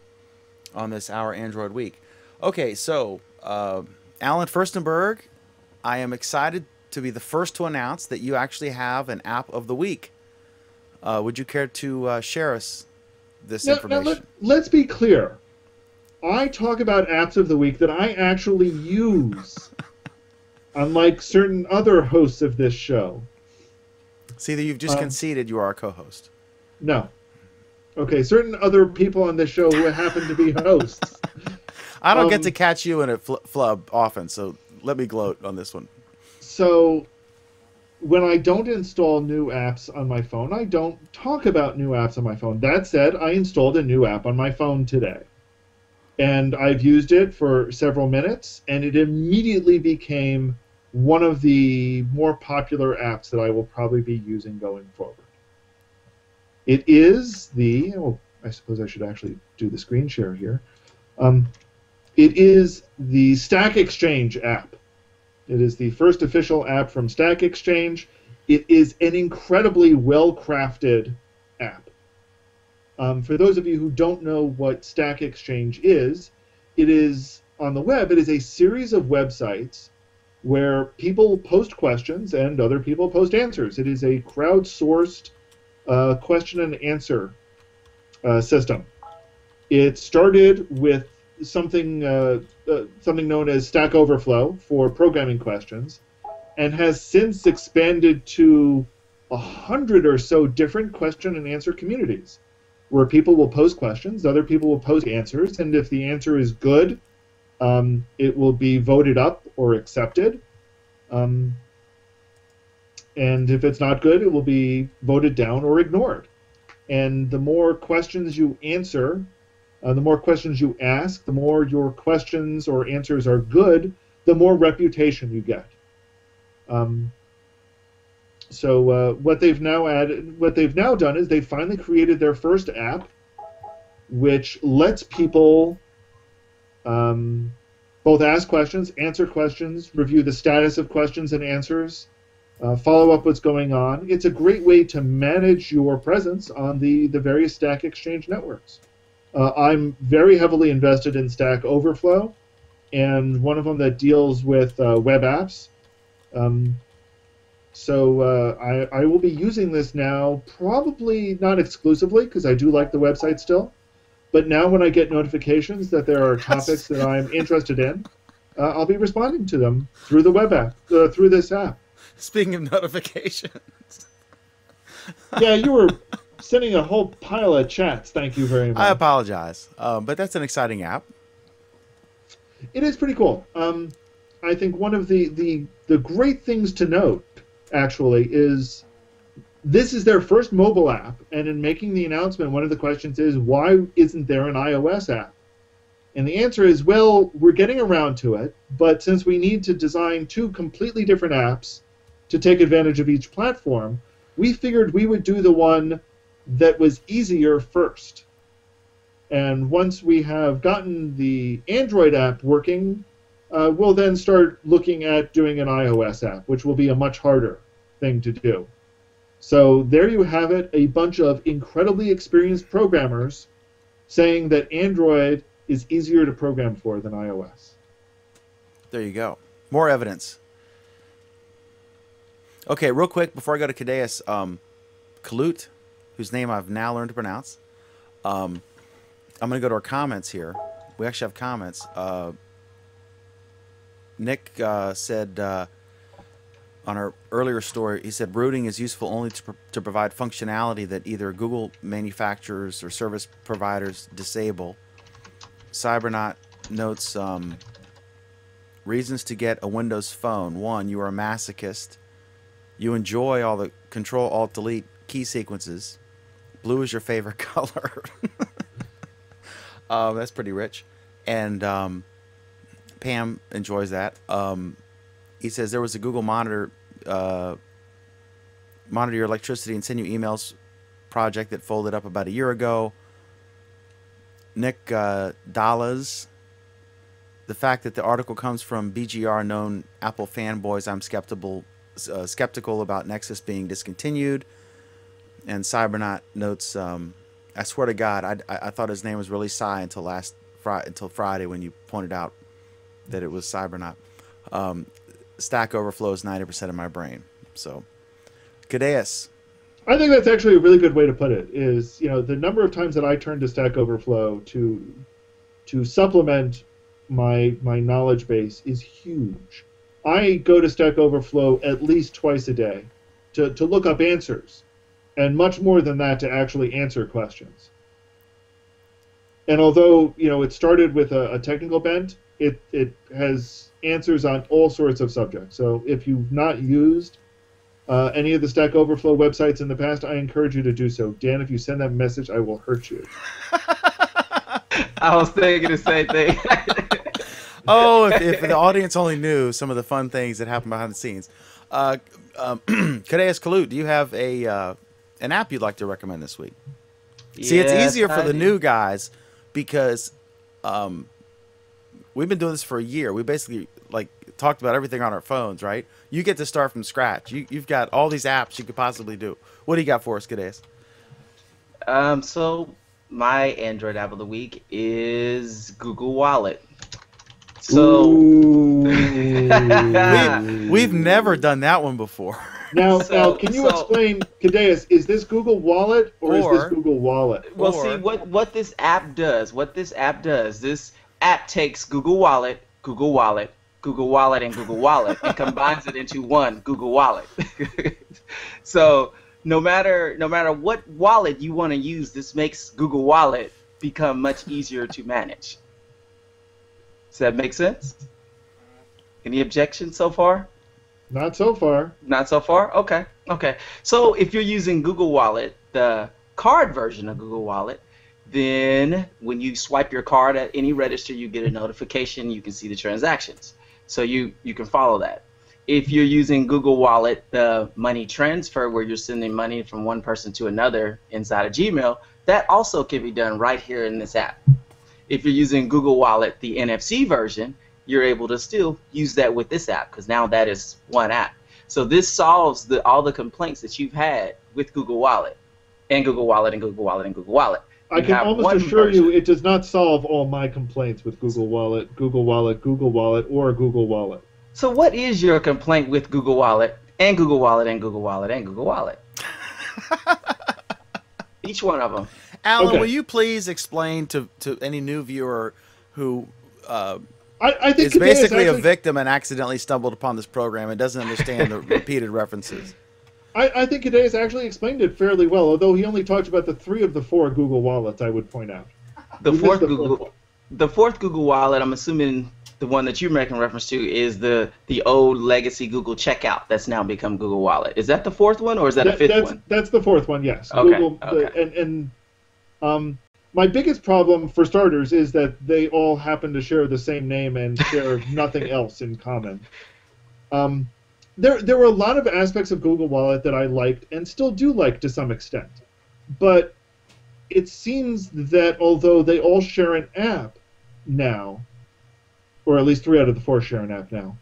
this Our Android Week. Okay, so Alan Furstenberg, I am excited to be the first to announce that you actually have an app of the week. Would you care to share us this information? Let's be clear. I talk about apps of the week that I actually use, unlike certain other hosts of this show. See that you've just conceded you are our co-host. No. Okay, certain other people on this show who happen to be hosts. I don't get to catch you in a flub often, so let me gloat on this one. So, when I don't install new apps on my phone, I don't talk about new apps on my phone. That said, I installed a new app on my phone today. And I've used it for several minutes, and it immediately became one of the more popular apps that I will probably be using going forward. It is I suppose I should actually do the screen share here. It is the Stack Exchange app. It is the first official app from Stack Exchange. It is an incredibly well-crafted app. For those of you who don't know what Stack Exchange is, it is, on the web, it is a series of websites where people post questions and other people post answers. It is a crowdsourced question and answer system. It started with something known as Stack Overflow for programming questions, and has since expanded to 100 or so different question and answer communities, where people will post questions, other people will post answers, and if the answer is good, it will be voted up or accepted. And if it's not good, it will be voted down or ignored. And the more questions you answer, the more questions you ask, the more your questions or answers are good, the more reputation you get. So what they've now done is they've finally created their first app, which lets people both ask questions, answer questions, review the status of questions and answers, follow up what's going on. It's a great way to manage your presence on the various Stack Exchange networks. I'm very heavily invested in Stack Overflow, and one of them that deals with web apps. So I will be using this now, probably not exclusively, because I do like the website still. But now when I get notifications that there are topics that I'm interested in, I'll be responding to them through the web app, through this app. Speaking of notifications. Yeah, you were sending a whole pile of chats. Thank you very much. I apologize, but that's an exciting app. It is pretty cool. I think one of the great things to note, actually, is this is their first mobile app, and in making the announcement, one of the questions is, why isn't there an iOS app? And the answer is, well, we're getting around to it, but since we need to design two completely different apps to take advantage of each platform, we figured we would do the one that was easier first. And once we have gotten the Android app working, we'll then start looking at doing an iOS app, which will be a much harder thing to do. So there you have it, a bunch of incredibly experienced programmers saying that Android is easier to program for than iOS. There you go. More evidence. Okay, real quick before I go to Cadeus, Kalut, whose name I've now learned to pronounce. I'm going to go to our comments here. We actually have comments. Nick said on our earlier story, he said rooting is useful only to provide functionality that either Google manufacturers or service providers disable. Cybernaut notes reasons to get a Windows phone. 1, you are a masochist. You enjoy all the Control Alt Delete key sequences. Blue is your favorite color. That's pretty rich. And Pam enjoys that. He says there was a Google monitor your electricity and send you emails project that folded up about a year ago. Nick Dallas, the fact that the article comes from BGR known Apple fanboys, I'm skeptical about Nexus being discontinued. And Cybernaut notes, I swear to God, I thought his name was really Cy until until Friday when you pointed out that it was Cybernaut. Stack Overflow is 90% of my brain. So, Cadeus. I think that's actually a really good way to put it. Is the number of times that I turn to Stack Overflow to supplement my knowledge base is huge. I go to Stack Overflow at least twice a day to look up answers, and much more than that to actually answer questions. And although it started with a technical bent, it has answers on all sorts of subjects. So if you've not used any of the Stack Overflow websites in the past, I encourage you to do so. Dan, if you send that message, I will hurt you. I was thinking the same thing. Oh, if the audience only knew some of the fun things that happen behind the scenes. Cadeus Kalut, do you have an app you'd like to recommend this week? See, it's easier for the new guys because we've been doing this for a year. We basically talked about everything on our phones, right? You get to start from scratch. You've got all these apps you could possibly do. What do you got for us, Cadeus? So my Android app of the week is Google Wallet. So we've never done that one before. Now, can you explain, Cadeus, is this Google Wallet or is this Google Wallet? Well, see, what this app does, this app takes Google Wallet, and Google Wallet, and combines it into one Google Wallet. So no matter what wallet you want to use, this makes Google Wallet become much easier to manage. Does that make sense? Any objections so far? Not so far. Not so far? Okay. So if you're using Google Wallet, the card version of Google Wallet, then when you swipe your card at any register, you get a notification. You can see the transactions. So you can follow that. If you're using Google Wallet, the money transfer where you're sending money from one person to another inside of Gmail, that also can be done right here in this app. If you're using Google Wallet, the NFC version, you're able to still use that with this app because now that is one app. So this solves all the complaints that you've had with Google Wallet and Google Wallet and Google Wallet and Google Wallet. I can almost assure you it does not solve all my complaints with Google Wallet, Google Wallet, Google Wallet, or Google Wallet. So what is your complaint with Google Wallet and Google Wallet and Google Wallet and Google Wallet? Each one of them. Alan, will you please explain to any new viewer who I think is basically a victim and accidentally stumbled upon this program and doesn't understand the repeated references? I think Cadeus actually explained it fairly well, although he only talked about the 3 of the 4 Google Wallets, I would point out. The fourth Google Wallet, I'm assuming the one that you're making reference to is the old legacy Google Checkout that's now become Google Wallet. Is that the 4th one or is that a 5th one? That's the 4th one, yes. Okay. Google, my biggest problem, for starters, is that they all happen to share the same name and share nothing else in common. There were a lot of aspects of Google Wallet that I liked and still do like to some extent. But it seems that although they all share an app now, or at least 3 out of the 4 share an app now.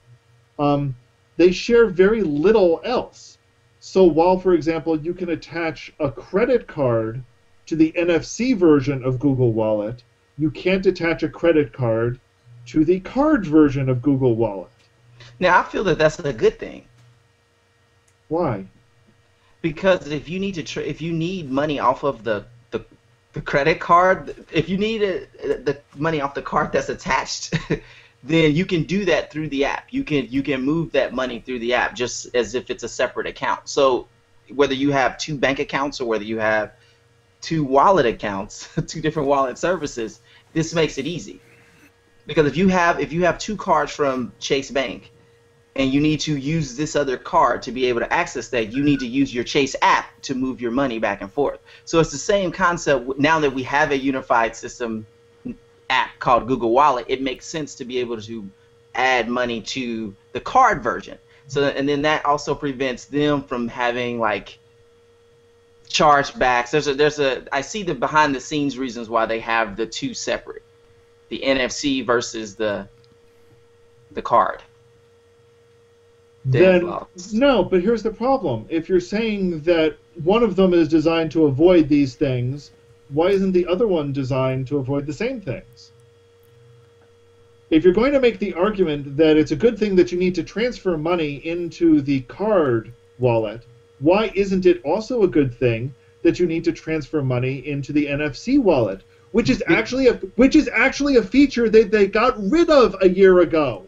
They share very little else. So while, for example, you can attach a credit card to the NFC version of Google Wallet, you can't attach a credit card to the card version of Google Wallet. Now, I feel that that's a good thing. Why? Because if you need to, if you need money off of the credit card, if you need the money off the card that's attached, then you can do that through the app. You can move that money through the app just as if it's a separate account. So whether you have 2 bank accounts or whether you have 2 wallet accounts, 2 different wallet services, this makes it easy. Because if you have 2 cards from Chase Bank and you need to use this other card to be able to access that, you need to use your Chase app to move your money back and forth. So it's the same concept. Now that we have a unified system app called Google Wallet, it makes sense to be able to add money to the card version. So, and then that also prevents them from having like chargebacks. I see the behind the scenes reasons why they have the 2 separate, the NFC versus the card. Then no, but here's the problem. If you're saying that one of them is designed to avoid these things, why isn't the other one designed to avoid the same things? If you're going to make the argument that it's a good thing that you need to transfer money into the card wallet, why isn't it also a good thing that you need to transfer money into the NFC wallet, which is actually a feature that they got rid of a year ago?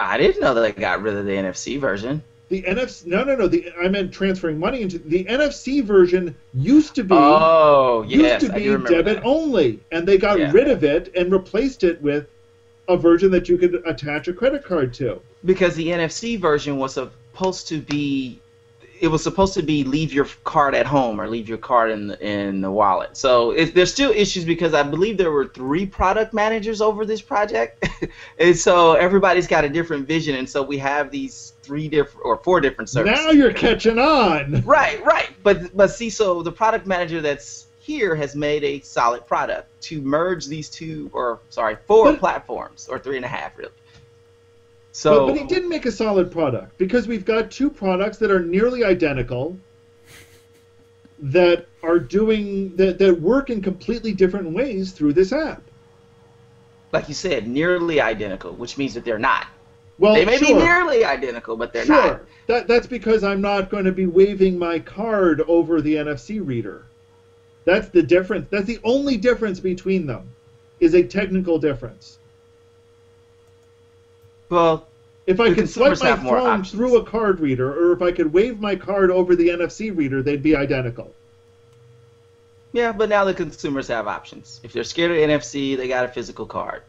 I didn't know that they got rid of the NFC version. The NFC, no. I meant transferring money into the NFC version used to be. Oh, yes, used to be debit only, and they got rid of it and replaced it with a version that you could attach a credit card to. Because the NFC version was supposed to be, leave your card at home or leave your card in the wallet. So there's still issues because I believe there were 3 product managers over this project, and so everybody's got a different vision, and so we have these 4 different services. Now you're catching on. Right. But see, so the product manager that's here has made a solid product to merge these 4 platforms, or 3.5 really. So, but he didn't make a solid product because we've got 2 products that are nearly identical that are doing that work in completely different ways through this app. Like you said, nearly identical, which means that they're not. Well, they may be nearly identical, but they're not. That's because I'm not going to be waving my card over the NFC reader. That's the difference. That's the only difference between them, is a technical difference. Well, if I could swipe my phone through a card reader, or if I could wave my card over the NFC reader, they'd be identical. Yeah, but now the consumers have options. If they're scared of NFC, they got a physical card.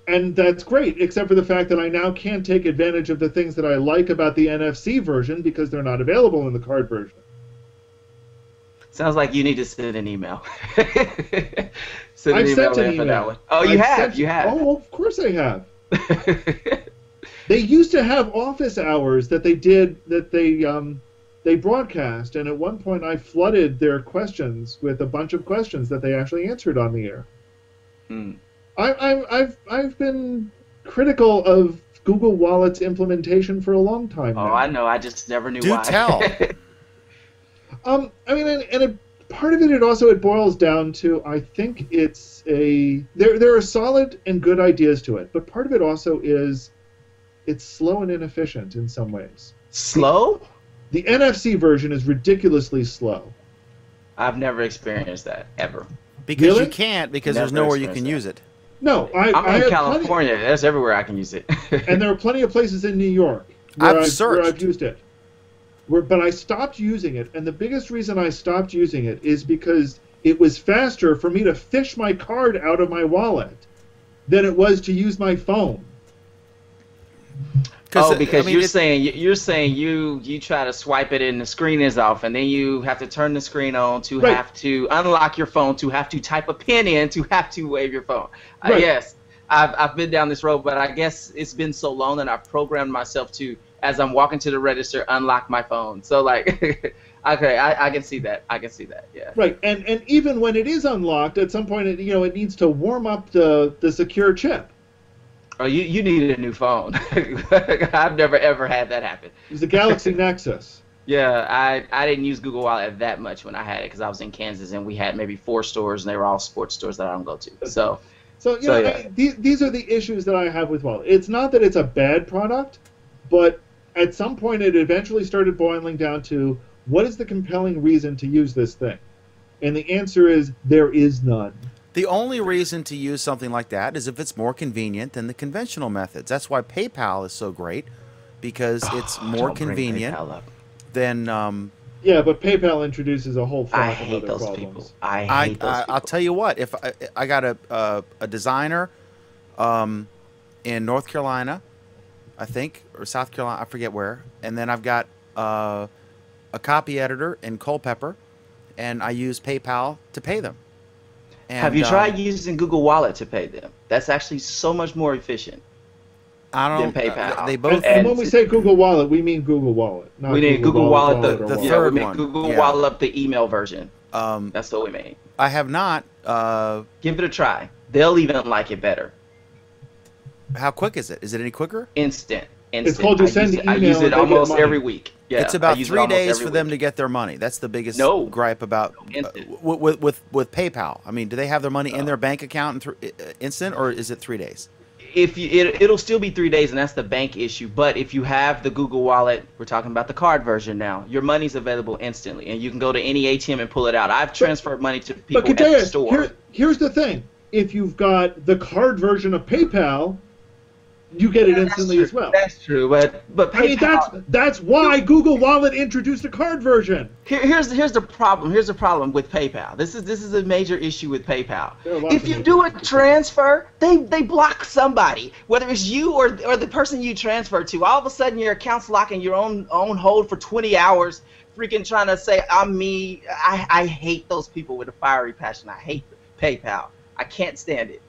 And that's great, except for the fact that I now can't take advantage of the things that I like about the NFC version because they're not available in the card version. Sounds like you need to send an email. I've sent an email. That one. Oh, you have? Oh, of course I have. They used to have office hours that they broadcast, and at one point I flooded their questions with a bunch of questions that they actually answered on the air. I've been critical of Google Wallet's implementation for a long time now. Oh, I know. I just never knew why. Do tell. I mean, and part of it boils down to, I think it's there are solid and good ideas to it, but part of it also is it's slow and inefficient in some ways. Slow? The NFC version is ridiculously slow. I've never experienced that, ever. Because you can't, because there's nowhere you can use it. No, I'm in California. That's everywhere I can use it. And there are plenty of places in New York where I've used it. But I stopped using it, and the biggest reason I stopped using it is because it was faster for me to fish my card out of my wallet than it was to use my phone. Oh, because you're saying you try to swipe it and the screen is off, and then you have to turn the screen on to have to unlock your phone, to have to type a pin in, to have to wave your phone. Yes, I've been down this road, but I guess it's been so long that I've programmed myself to, as I'm walking to the register, unlock my phone. So like, okay, I can see that. Yeah. Right, and even when it is unlocked, at some point it needs to warm up the secure chip. Oh, you need a new phone. I've never ever had that happen. It was the Galaxy Nexus. Yeah, I didn't use Google Wallet that much when I had it because I was in Kansas and we had maybe 4 stores and they were all sports stores that I don't go to. So yeah. These are the issues that I have with Wallet. It's not that it's a bad product, but at some point it eventually started boiling down to what is the compelling reason to use this thing? And the answer is there is none. The only reason to use something like that is if it's more convenient than the conventional methods. That's why PayPal is so great, because it's more convenient than. Yeah, but PayPal introduces a whole I flock of hate other those problems. people. I hate those people. I'll tell you what. If I got a designer in North Carolina, I think, or South Carolina, I forget where, and then I've got a copy editor in Culpeper, and I use PayPal to pay them. And, have you tried using Google Wallet to pay them? That's actually so much more efficient than PayPal. They both. And when we say Google Wallet, we mean Google Wallet. Not we need Google Wallet, the third one. Google Wallet, the email version. That's what we mean. I have not. Give it a try. They'll even like it better. How quick is it? Is it any quicker? Instant. It's called you send the email. I use it almost every week. Yeah, it's about 3 days for them to get their money. That's the biggest gripe about with PayPal. I mean, do they have their money in their bank account instant, or is it 3 days? It'll still be 3 days, and that's the bank issue. But if you have the Google Wallet, we're talking about the card version now. Your money's available instantly, and you can go to any ATM and pull it out. I've transferred money to people at the store. Here's the thing: if you've got the card version of PayPal, you get it instantly as well. That's true, but PayPal, I mean that's why Google Wallet introduced a card version. Here's the problem. Here's the problem with PayPal. This is a major issue with PayPal. If you do a transfer, they block somebody, whether it's you or the person you transfer to. All of a sudden, your account's locking your own hold for 20 hours, freaking trying to say I'm me. I hate those people with a fiery passion. I hate PayPal. I can't stand it.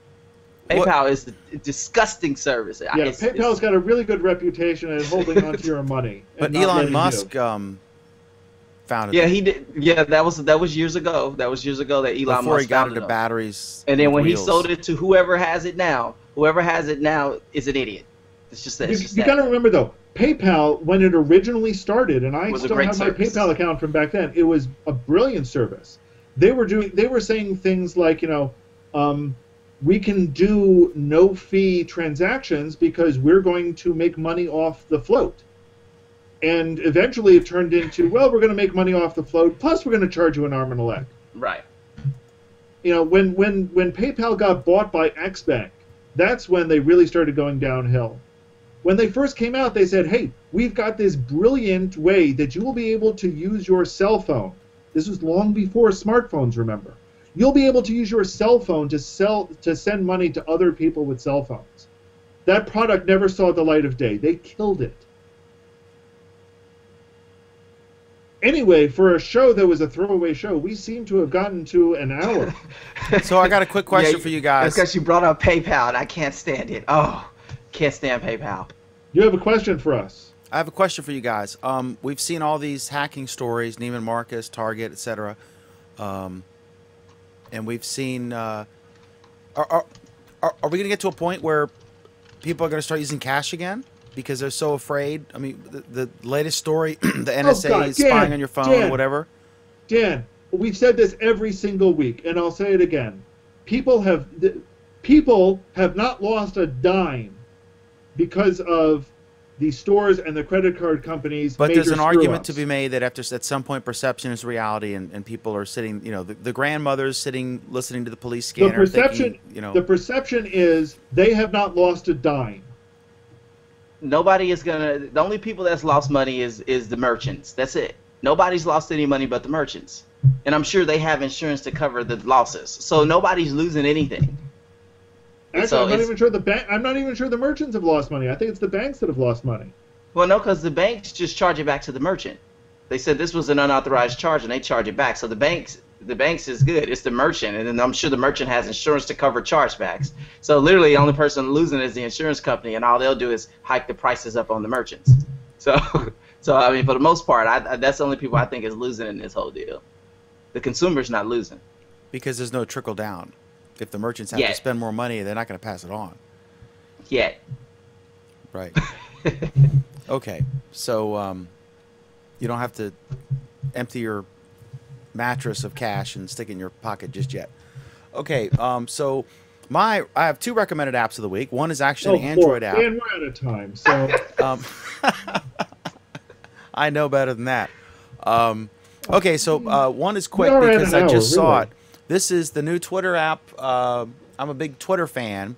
PayPal is a disgusting service. Yeah, PayPal's got a really good reputation at holding onto your money. But Elon Musk founded it. He did. Yeah, that was years ago. That was years ago that Elon Musk before he got into batteries. And then when he sold it to whoever has it now is an idiot. It's just that. You got to remember though, PayPal when it originally started, and I still have my PayPal account from back then. It was a brilliant service. They were saying things like, we can do no-fee transactions because we're going to make money off the float. And eventually it turned into, well, we're going to make money off the float, plus we're going to charge you an arm and a leg. Right. When PayPal got bought by Xbank, that's when they really started going downhill. When they first came out, they said, hey, we've got this brilliant way that you will be able to use your cell phone. This was long before smartphones, remember. You'll be able to use your cell phone to send money to other people with cell phones. That product never saw the light of day. They killed it. Anyway, for a show that was a throwaway show, we seem to have gotten to an hour. So I got a quick question for you guys. That's because you brought up PayPal, and I can't stand it. Oh, can't stand PayPal. You have a question for us. I have a question for you guys. We've seen all these hacking stories, Neiman Marcus, Target, etc. And we've seen, are we going to get to a point where people are going to start using cash again because they're so afraid? I mean, the latest story, the NSA is spying on your phone or whatever. Dan, we've said this every single week, and I'll say it again. People have not lost a dime because of the stores and the credit card companies. But there's an argument to be made that at some point perception is reality, and people are sitting, the grandmothers sitting listening to the police scanner. The perception is they have not lost a dime. Nobody is the only people that's lost money is the merchants. That's it. Nobody's lost any money but the merchants. And I'm sure they have insurance to cover the losses. So nobody's losing anything. Actually, I'm not even sure the merchants have lost money. I think it's the banks that have lost money. Well, no, because the banks just charge it back to the merchant. They said this was an unauthorized charge, and they charge it back. So the banks is good. It's the merchant, and then I'm sure the merchant has insurance to cover chargebacks. So literally, the only person losing is the insurance company, and all they'll do is hike the prices up on the merchants. So I mean, for the most part, that's the only people I think is losing in this whole deal. The consumer's not losing because there's no trickle down. If the merchants have to spend more money, they're not going to pass it on. yet. Right. Okay. So you don't have to empty your mattress of cash and stick it in your pocket just yet. Okay. So I have two recommended apps of the week. One is actually an Android app. And we're out of time, so Um, I know better than that. Okay, so one is quick are at because an I just hour, saw really. it. This is the new Twitter app. I'm a big Twitter fan.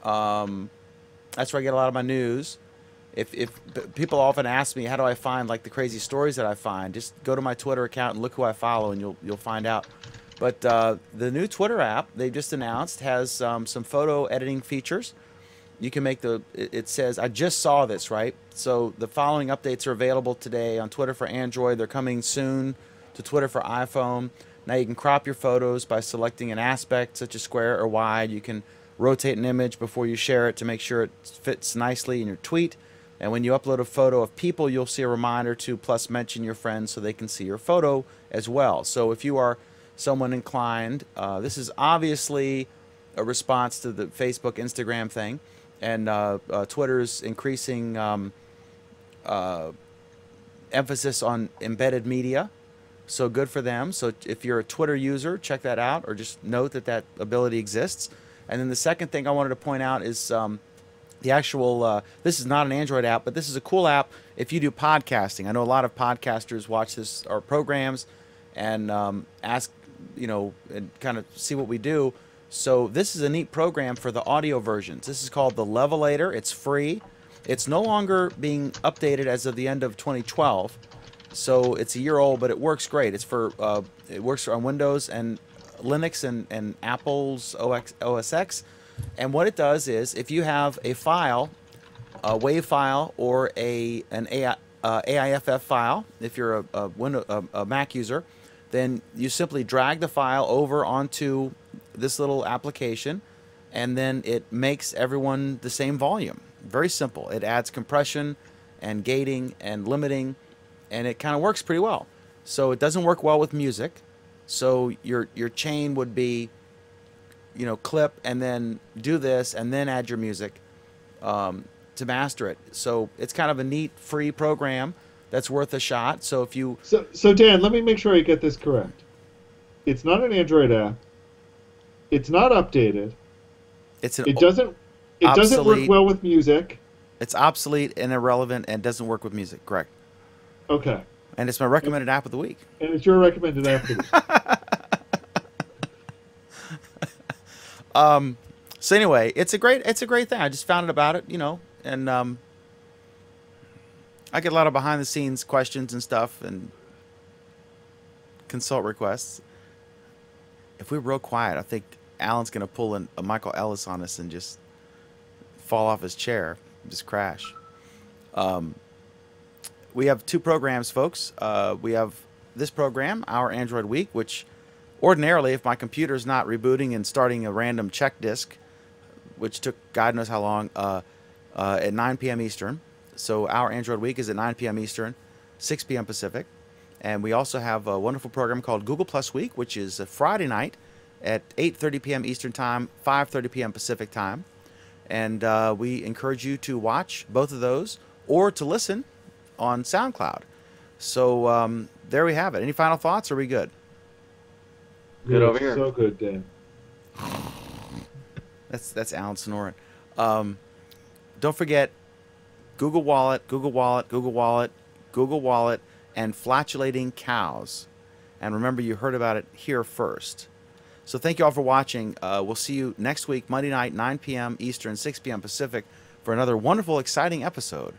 That's where I get a lot of my news. If people often ask me how do I find like the crazy stories that I find, just go to my Twitter account and look who I follow, and you'll find out. But the new Twitter app they just announced has some photo editing features. You can make it says, I just saw this, right? So the following updates are available today on Twitter for Android. They're coming soon to Twitter for iPhone. Now you can crop your photos by selecting an aspect, such as square or wide. You can rotate an image before you share it to make sure it fits nicely in your tweet. And when you upload a photo of people, you'll see a reminder to plus mention your friends so they can see your photo as well. So if you are someone inclined, this is obviously a response to the Facebook, Instagram thing. And Twitter's increasing emphasis on embedded media. So good for them. So if you're a Twitter user, check that out, or just note that that ability exists. And then the second thing I wanted to point out is the actual, this is not an Android app, but this is a cool app if you do podcasting. I know a lot of podcasters watch this, our programs, and ask, and kind of see what we do. So this is a neat program for the audio versions. This is called the Levelator. It's free. It's no longer being updated as of the end of 2012. So it's a year old, but it works great. It's for it works on Windows and Linux and Apple's OS X. And what it does is, if you have a file, a WAV file, or an AIFF file, if you're a Mac user, then you simply drag the file over onto this little application, and then it makes everyone the same volume. Very simple. It adds compression and gating and limiting, and it kind of works pretty well. So it doesn't work well with music. So your chain would be, clip and then do this and then add your music to master it. So it's kind of a neat free program that's worth a shot. So if you So Dan, let me make sure I get this correct. It's not an Android app. It's not updated. It doesn't work well with music. It's obsolete and irrelevant and doesn't work with music. Correct. Okay. And it's my recommended app of the week. And it's your recommended app of the week. So anyway, it's a great thing. I just found out about it, and I get a lot of behind the scenes questions and stuff and consult requests. If we're real quiet, I think Alan's gonna pull a Michael Ellis on us and just fall off his chair, and just crash. We have two programs, folks. We have this program, Our Android Week, which ordinarily, if my computer's not rebooting and starting a random check disk, which took God knows how long, at 9 p.m. Eastern. So Our Android Week is at 9 p.m. Eastern, 6 p.m. Pacific. And we also have a wonderful program called Google Plus Week, which is a Friday night at 8:30 p.m. Eastern Time, 5:30 p.m. Pacific Time. And we encourage you to watch both of those or to listen on SoundCloud. So there we have it. Any final thoughts? Or are we good? Good over here. So good, Dan. That's Alan snoring. Don't forget Google Wallet, Google Wallet, Google Wallet, Google Wallet, and flatulating cows. And remember, you heard about it here first. So thank you all for watching. We'll see you next week, Monday night, 9 p.m. Eastern, 6 p.m. Pacific, for another wonderful, exciting episode,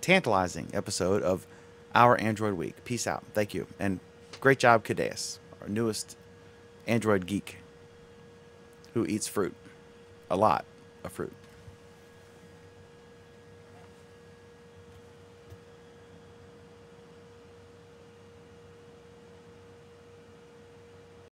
tantalizing episode of Our Android Week. Peace out. Thank you. And great job, Cadeus, our newest Android geek who eats fruit. A lot of fruit.